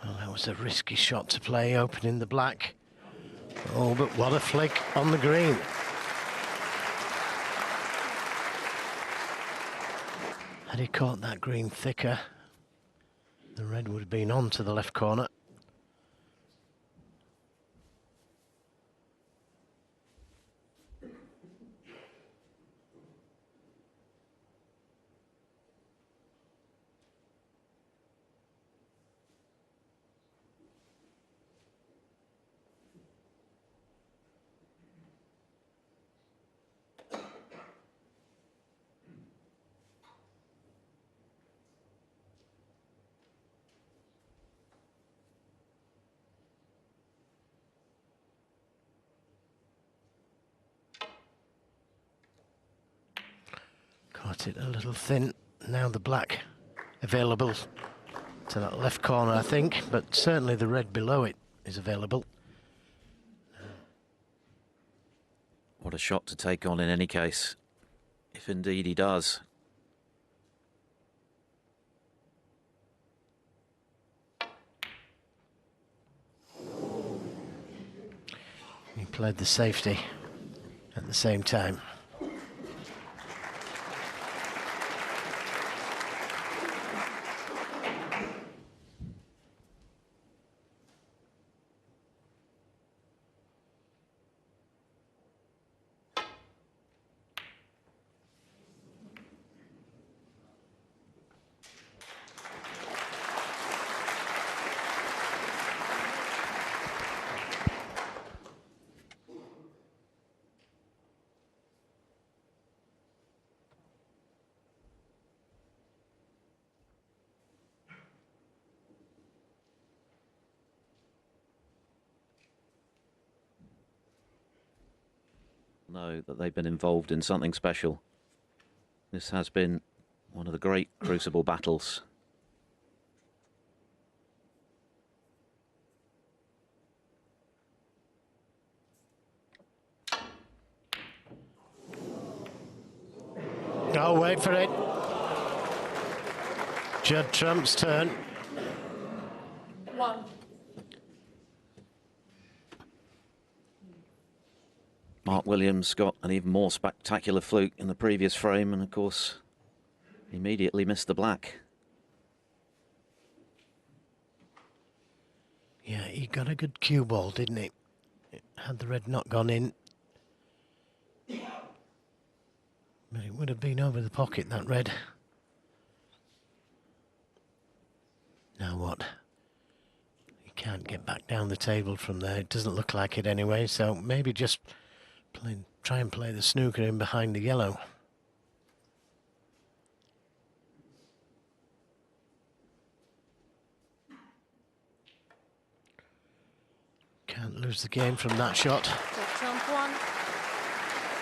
That was a risky shot to play, opening the black. Oh, but what a flick on the green. Had he caught that green thicker, the red would have been on to the left corner. Caught it a little thin. Now the black available to that left corner, I think, but certainly the red below it is available. What a shot to take on in any case, if indeed he does. He played the safety the same time. Know that they've been involved in something special. This has been one of the great crucible battles. Oh, wait for it. Judd Trump's turn. 1. Mark Williams got an even more spectacular fluke in the previous frame, and of course immediately missed the black. Yeah, he got a good cue ball, didn't he? Had the red not gone in. But it would have been over the pocket, that red. Now what? He can't get back down the table from there. It doesn't look like it anyway, so maybe just try and play the snooker in behind the yellow. Can't lose the game from that shot. Trump 1.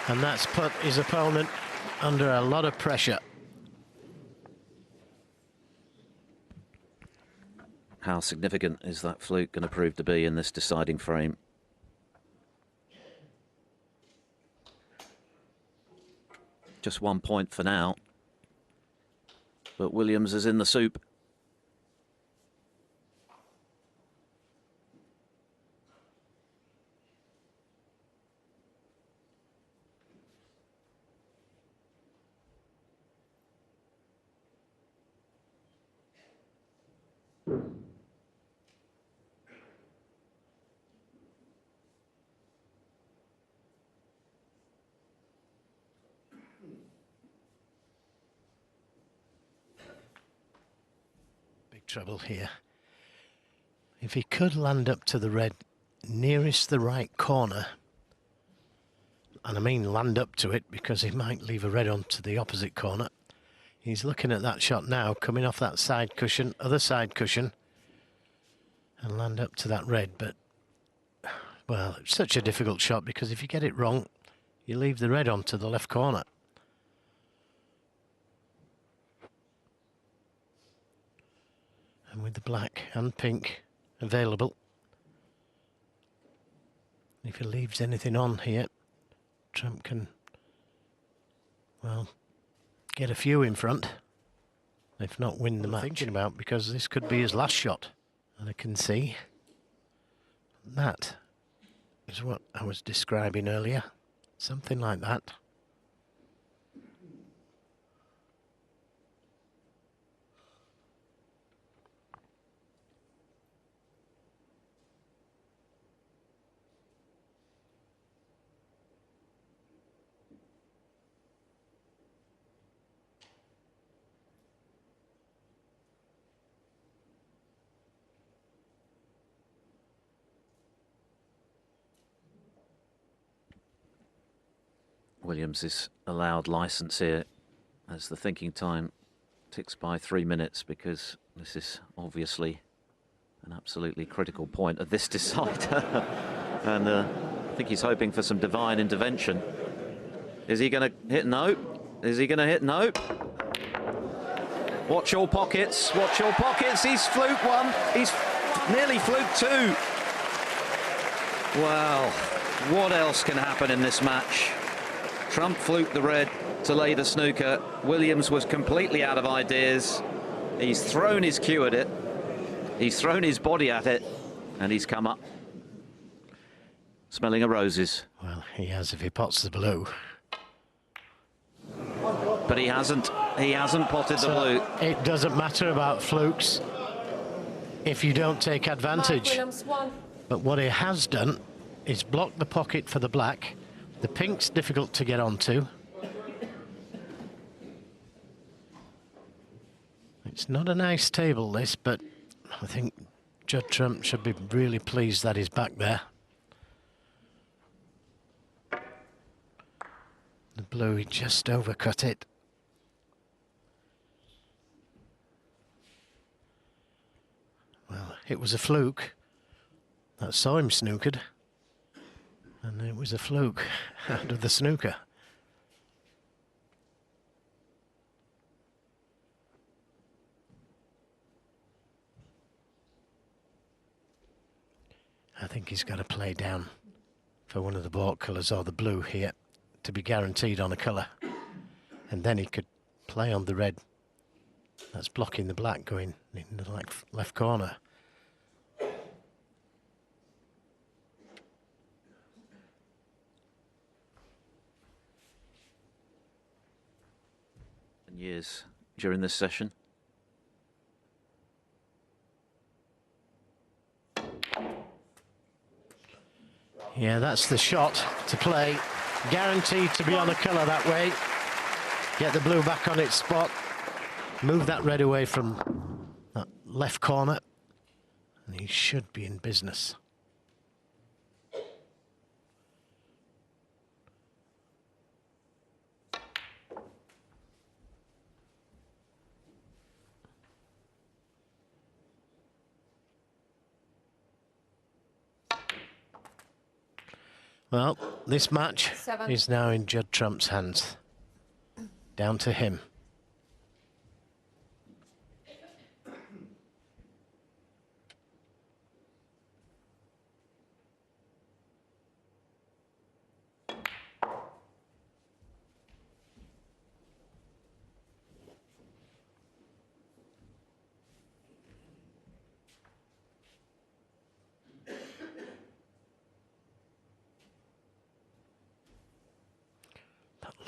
And that's put his opponent under a lot of pressure. How significant is that fluke going to prove to be in this deciding frame? Just 1 point for now, but Williams is in the soup. Trouble here. If he could land up to the red nearest the right corner, and I mean land up to it because he might leave a red onto the opposite corner. He's looking at that shot now, coming off that side cushion, other side cushion, and land up to that red. But, well, it's such a difficult shot because if you get it wrong, you leave the red onto the left corner. And with the black and pink available, if he leaves anything on here, Trump can, well, get a few in front, if not win the match. Thinking about, because this could be his last shot. And I can see that is what I was describing earlier, something like that. Williams is allowed license here as the thinking time ticks by 3 minutes, because this is obviously an absolutely critical point of this decider. And I think he's hoping for some divine intervention. Is he going to hit no? Is he going to hit no? Watch your pockets, watch your pockets. He's fluked one, he's nearly fluked two. Wow, what else can happen in this match? Trump fluked the red to lay the snooker. Williams was completely out of ideas. He's thrown his cue at it. He's thrown his body at it, and he's come up. smelling of roses. Well, he has if he pots the blue. But he hasn't. He hasn't potted the blue. It doesn't matter about flukes if you don't take advantage. Williams, 1. But what he has done is block the pocket for the black. The pink's difficult to get onto. It's not a nice table, this, but I think Judd Trump should be really pleased that he's back there. The blue, he just overcut it. Well, it was a fluke. That saw him snookered. And it was a fluke out of the snooker. I think he's got to play down for one of the baulk colours or the blue here to be guaranteed on a colour. And then he could play on the red that's blocking the black going in the left corner. Years during this session. Yeah, that's the shot to play. Guaranteed to be on a colour that way. Get the blue back on its spot. Move that red away from that left corner. And he should be in business. Well, this match 7. is now in Judd Trump's hands. Down to him.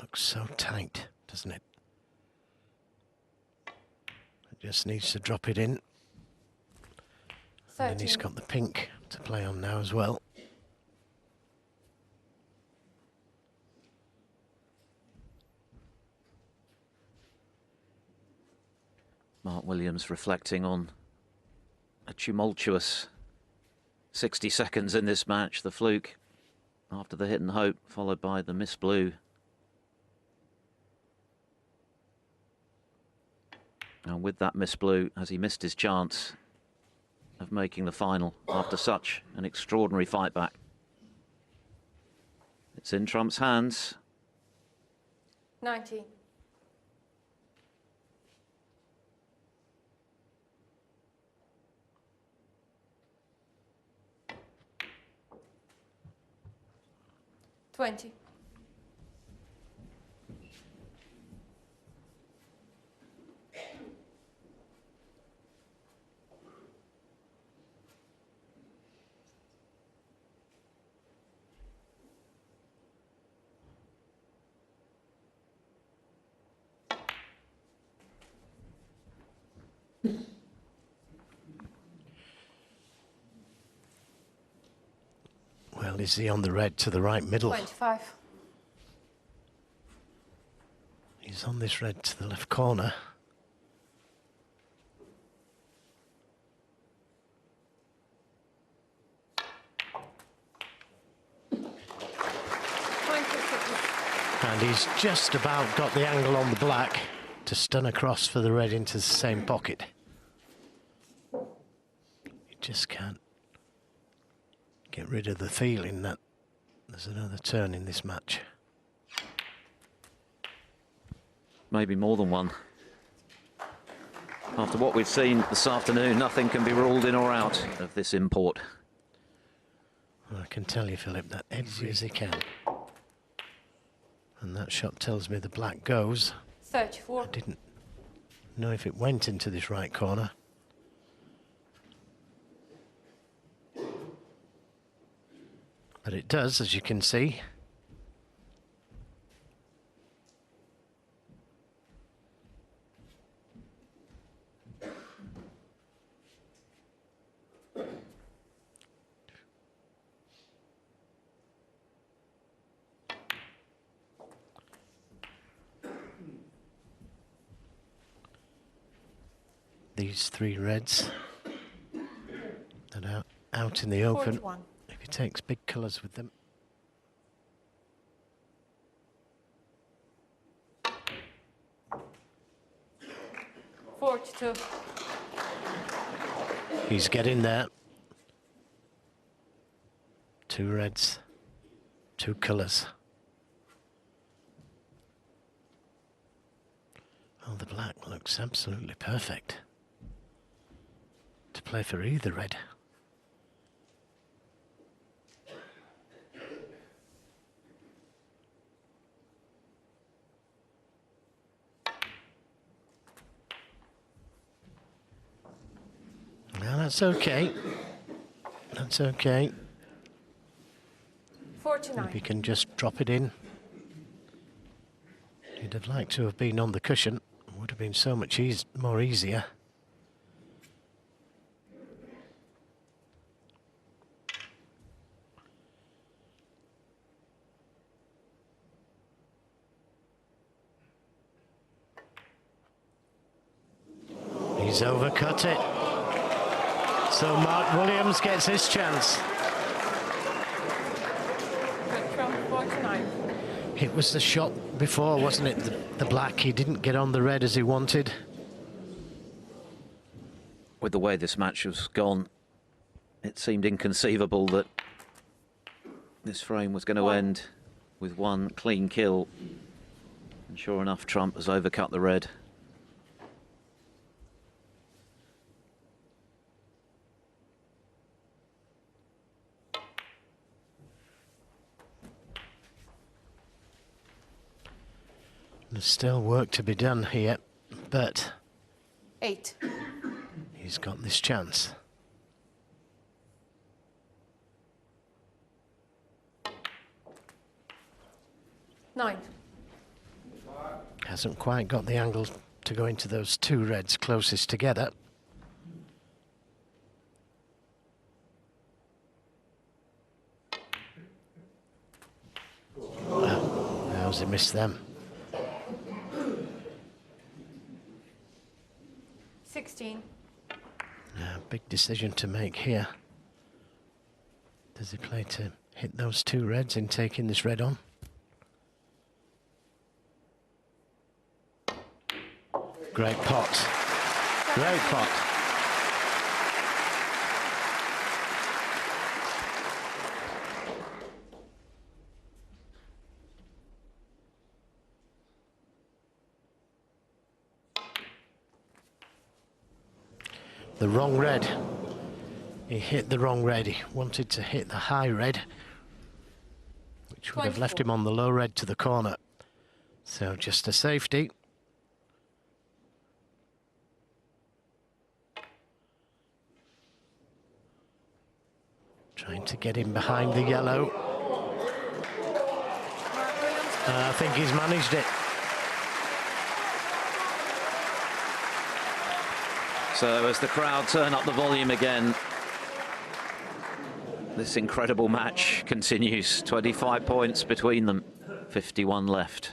Looks so tight, doesn't it? It just needs to drop it in. 13. And then he's got the pink to play on now as well. Mark Williams reflecting on a tumultuous 60 seconds in this match. The fluke after the hit and hope, followed by the miss blue. And with that miss blue, has he missed his chance of making the final after such an extraordinary fight back? It's in Trump's hands. 90. $20. Well, is he on the red to the right middle? 25. He's on this red to the left corner. And he's just about got the angle on the black to stun across for the red into the same pocket. He just can't get rid of the feeling that there's another turn in this match. Maybe more than one. After what we've seen this afternoon, nothing can be ruled in or out of this import. Well, I can tell you, Philip, that easy as he can. And that shot tells me the black goes. 34. I didn't know if it went into this right corner. But it does, as you can see. These 3 reds that are out in the open, 41. if he takes big colours with them. Forty-two. He's getting there. 2 reds, 2 colours. Oh, the black looks absolutely perfect to play for either red. Now that's okay. That's okay. 49. If he can just drop it in. He'd have liked to have been on the cushion. It would have been so much more easier. He's overcut it. So Mark Williams gets his chance. From 49. It was the shot before, wasn't it? The black, he didn't get on the red as he wanted. With the way this match was gone, it seemed inconceivable that this frame was going to end with 1 clean kill. And sure enough, Trump has overcut the red. There's still work to be done here, but 8. he's got this chance. Nine. Hasn't quite got the angle to go into those 2 reds closest together. Well, how's he missed them? 16. Big decision to make here. Does he play to hit those 2 reds in taking this red on? Great pot. Great pot. The wrong red. He hit the wrong red. He wanted to hit the high red, which would have left him on the low red to the corner. So just a safety. Trying to get him behind the yellow. I think he's managed it. So as the crowd turn up the volume again, this incredible match continues. 25 points between them, 51 left.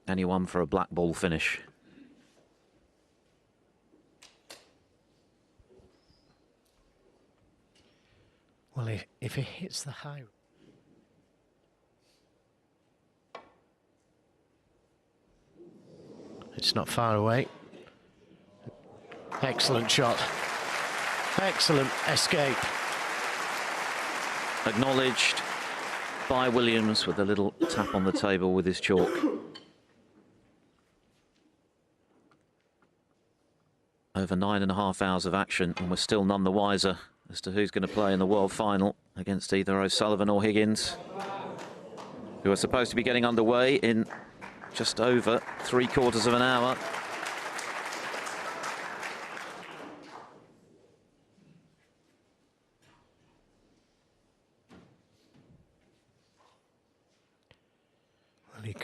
Anyone for a black ball finish. Well, if he hits the high... It's not far away. Excellent shot. Excellent escape. Acknowledged by Williams with a little tap on the table with his chalk. Over 9.5 hours of action, and we're still none the wiser as to who's going to play in the World Final against either O'Sullivan or Higgins, who are supposed to be getting underway in just over 3/4 of an hour.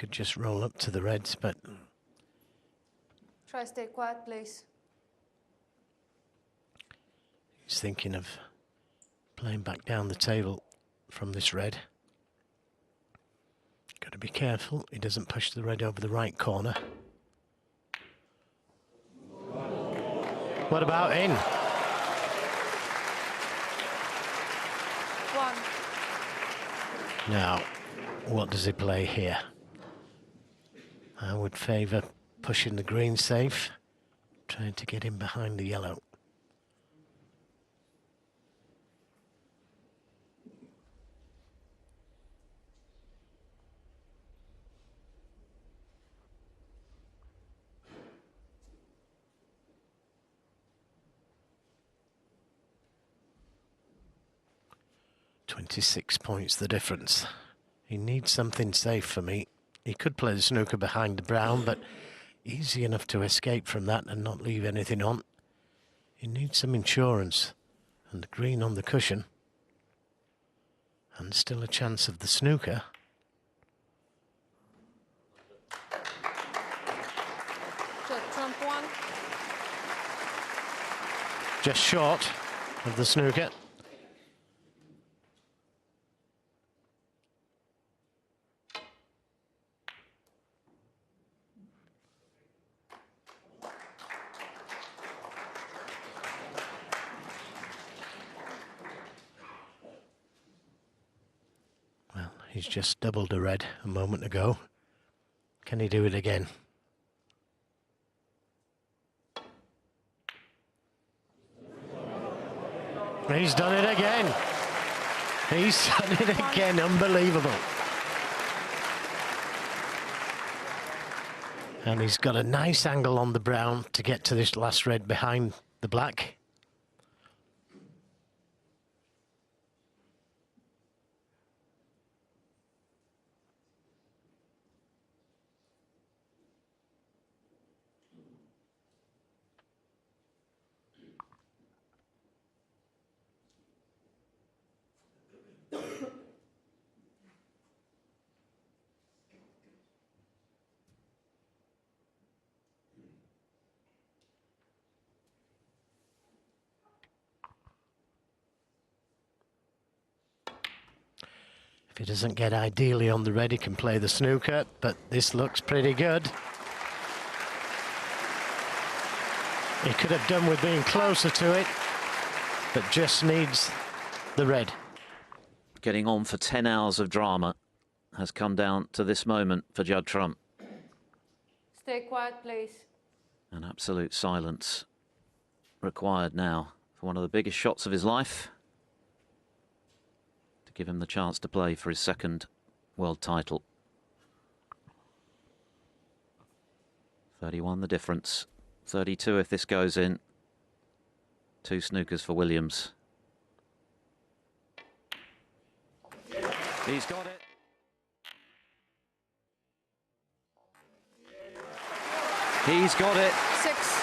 could just roll up to the reds, but Try stay quiet, please. he's thinking of playing back down the table from this red. Got to be careful he doesn't push the red over the right corner. What about in? One. Now, what does he play here? I would favour pushing the green safe, trying to get him behind the yellow. .26 points the difference. He needs something safe for me. He could play the snooker behind the brown, but easy enough to escape from that and not leave anything on. He needs some insurance, and the green on the cushion. And still a chance of the snooker. Judd, trump one. Just short of the snooker. He's just doubled a red a moment ago. Can he do it again? He's done it again. He's done it again. Unbelievable. And he's got a nice angle on the brown to get to this last red behind the black. If he doesn't get ideally on the red, he can play the snooker, but this looks pretty good. He could have done with being closer to it, but just needs the red. Getting on for 10 hours of drama has come down to this moment for Judd Trump. Stay quiet, please. And absolute silence required now for one of the biggest shots of his life, to give him the chance to play for his second world title. 31 the difference, 32 if this goes in. 2 snookers for Williams. He's got it. He's got it. 6.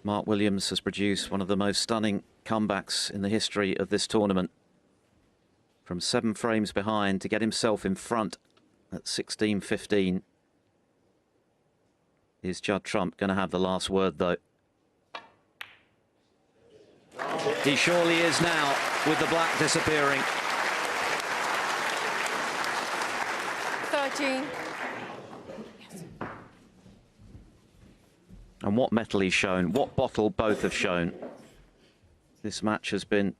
Mark Williams has produced one of the most stunning comebacks in the history of this tournament. From 7 frames behind to get himself in front at 16-15. Is Judd Trump going to have the last word, though? He surely is now, with the black disappearing. 13. And what metal he's shown, what bottle both have shown. This match has been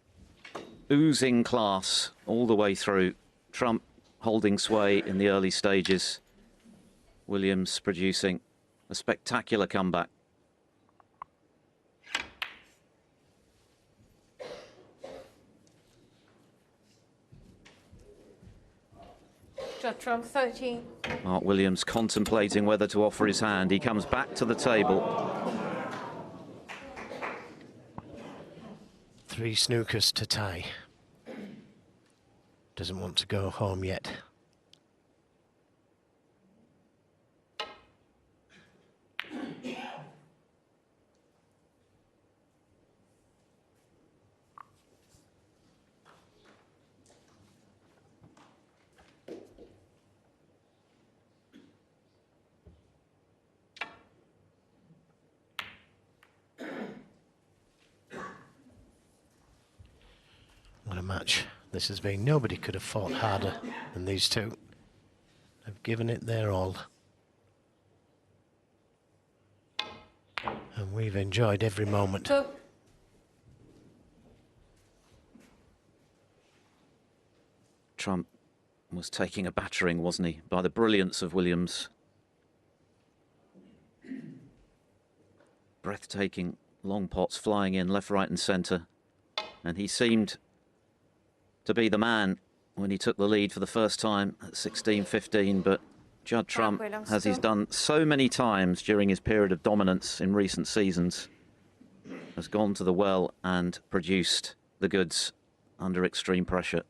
oozing class all the way through. Trump holding sway in the early stages. Williams producing a spectacular comeback. Judd Trump, 13. Mark Williams contemplating whether to offer his hand. He comes back to the table. 3 snookers to tie. Doesn't want to go home yet. match this has been. Nobody could have fought harder than these two. They've given it their all. And we've enjoyed every moment. Trump was taking a battering, wasn't he, by the brilliance of Williams. Breathtaking long pots flying in left, right and centre. And he seemed to be the man when he took the lead for the first time at 16-15, but Judd Trump, as he's done so many times during his period of dominance in recent seasons, has gone to the well and produced the goods under extreme pressure.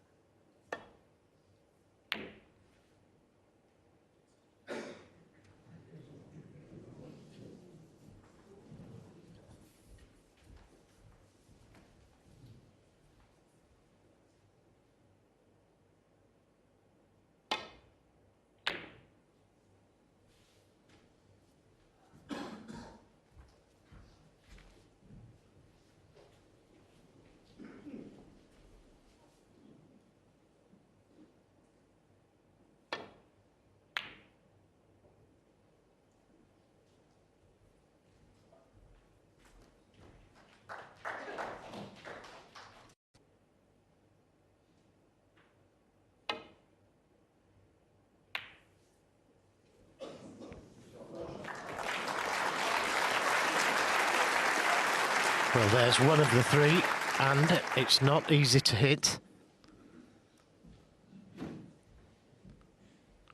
Well, there's one of the three, and it's not easy to hit.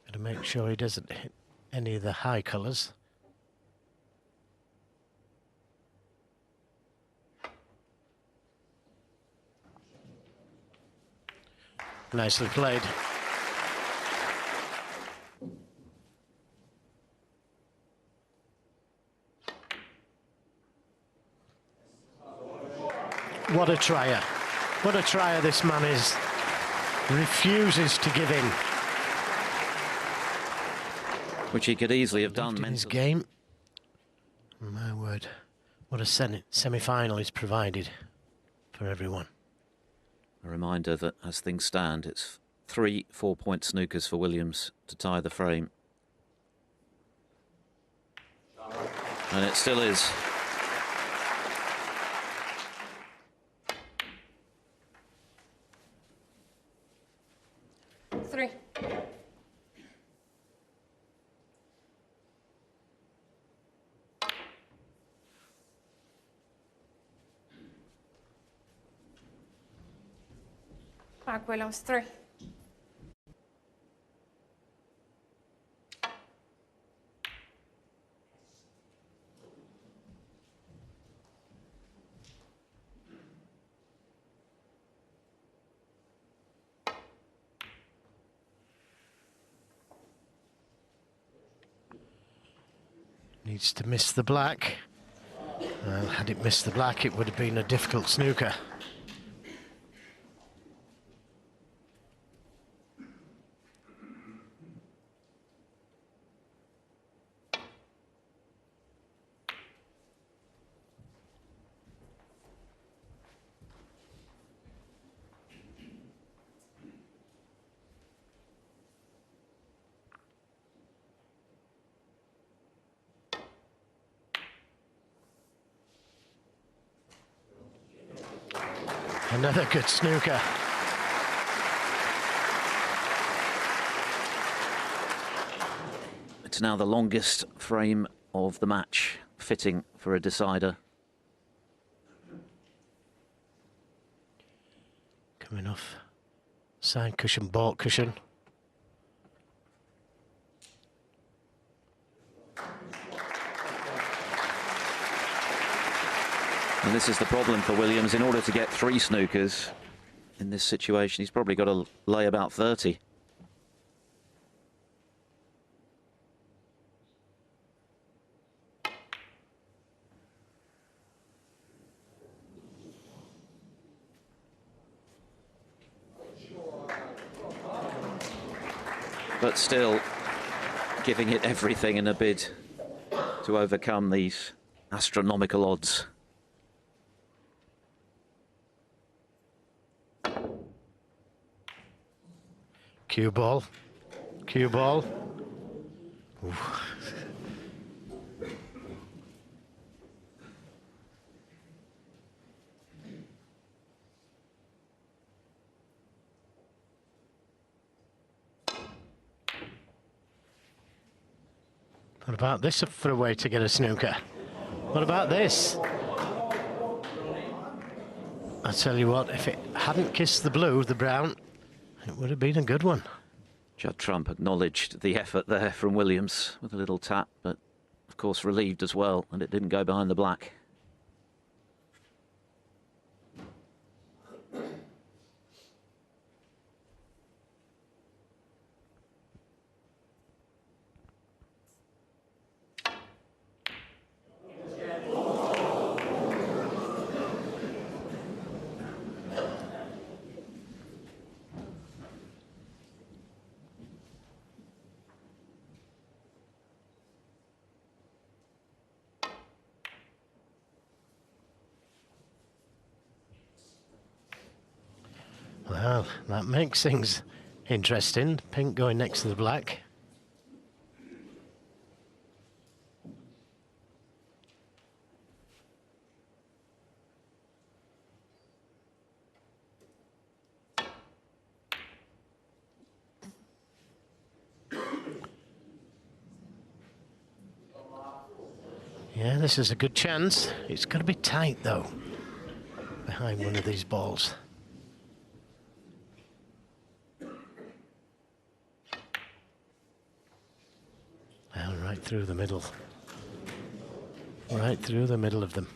Got to make sure he doesn't hit any of the high colours. Nicely played. What a trier. What a trier this man is. Refuses to give in. Which he could easily have done. In his game. My word. What a semi-final is provided for everyone. A reminder that as things stand, it's 3 4-point snookers for Williams to tie the frame. And it still is. Mark Williams, 3. Needs to miss the black. Well, had it missed the black, it would have been a difficult snooker. Another good snooker. It's now the longest frame of the match, fitting for a decider. Coming off side cushion, baulk cushion. And this is the problem for Williams. In order to get 3 snookers in this situation, he's probably got to lay about 30. But still giving it everything in a bid to overcome these astronomical odds. Cue ball. Cue ball. Ooh. What about this for a way to get a snooker? What about this? I tell you what, if it hadn't kissed the blue, the brown, it would have been a good one. Judd Trump acknowledged the effort there from Williams with a little tap, but of course relieved as well, and it didn't go behind the black. Well, that makes things interesting. Pink going next to the black. Yeah, this is a good chance. It's got to be tight, though, behind one of these balls. Well, right through the middle. Right through the middle of them.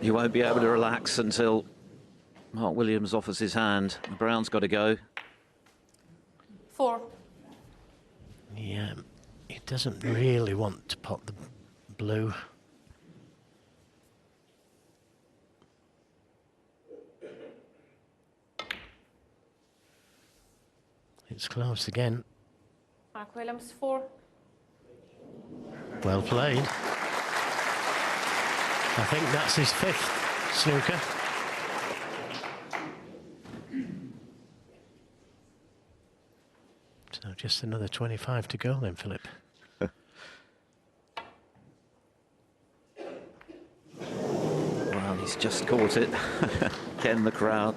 You won't be able to relax until Mark Williams offers his hand. The brown's got to go. 4. Yeah, he doesn't really want to pop the blue. It's close again. Mark Williams, 4. Well played. I think that's his 5th snooker. So just another 25 to go then, Philip. Well, he's just caught it. Again, the crowd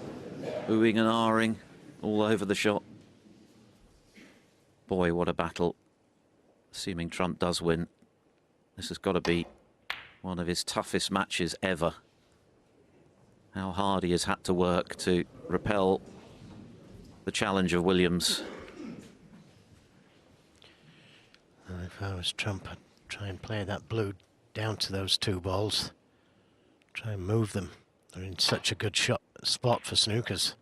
oohing and ahhing all over the shot. Boy, what a battle. Assuming Trump does win, this has got to be one of his toughest matches ever. How hard he has had to work to repel the challenge of Williams. If I was Trump, I'd try and play that blue down to those 2 balls. Try and move them. They're in such a good spot for snookers.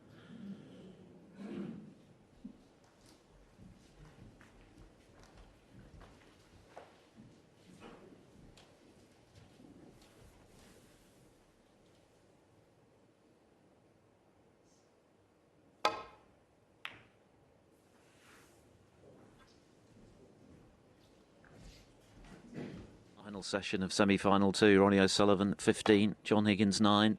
Final session of semi-final 2, Ronnie O'Sullivan 15, John Higgins 9.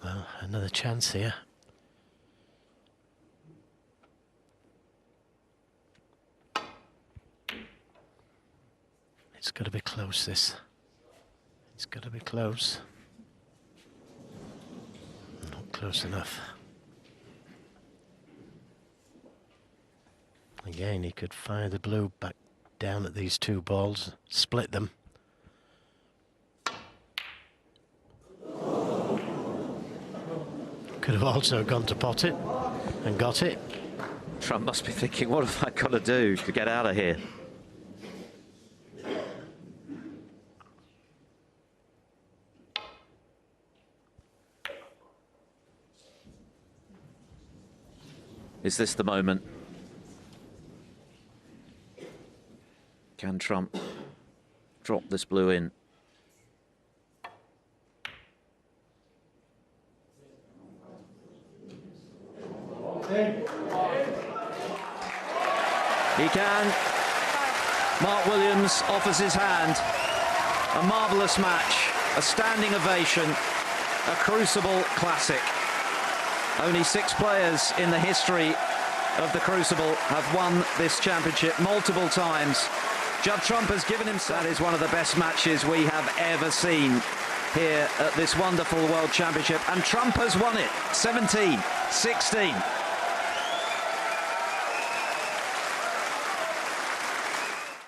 Well, another chance here. It's got to be close, this. It's got to be close. Not close enough. Again, he could fire the blue back down at these two balls, split them. Could have also gone to pot it and got it. Trump must be thinking, what have I got to do to get out of here? Is this the moment? Can Trump drop this blue in? He can. Mark Williams offers his hand. A marvellous match, a standing ovation, a Crucible classic. Only 6 players in the history of the Crucible have won this championship multiple times. Judd Trump has given himself. That is one of the best matches we have ever seen here at this wonderful World Championship. And Trump has won it, 17-16.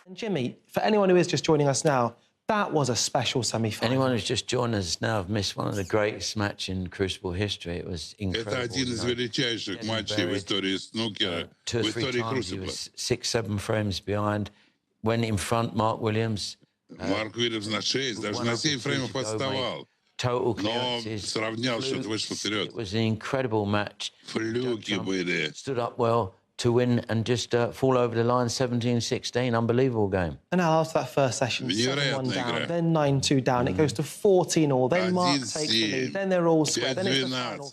And Jimmy, for anyone who is just joining us now, that was a special semi-final. Anyone who's just joined us now have missed one of the greatest matches in Crucible history. It was incredible. Это один из величайших матчей в истории снукера, в истории Crucible. 6-7 frames behind, went in front, Mark Williams. Марк Уильямс на 6, даже на 7 фреймов отставал. Total Но clearances. сравнял, что-то вышло вперед. It was an incredible match. Флюки были. Stood up well to win and just fall over the line 17-16. Unbelievable game. And now after that first session, 7-1 down, then 9-2 down, it goes to 14-all, then Mark takes the lead, then they're all square, then it's the final.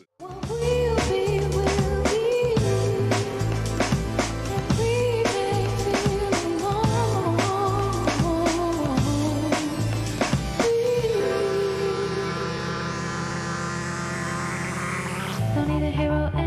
Don't need a hero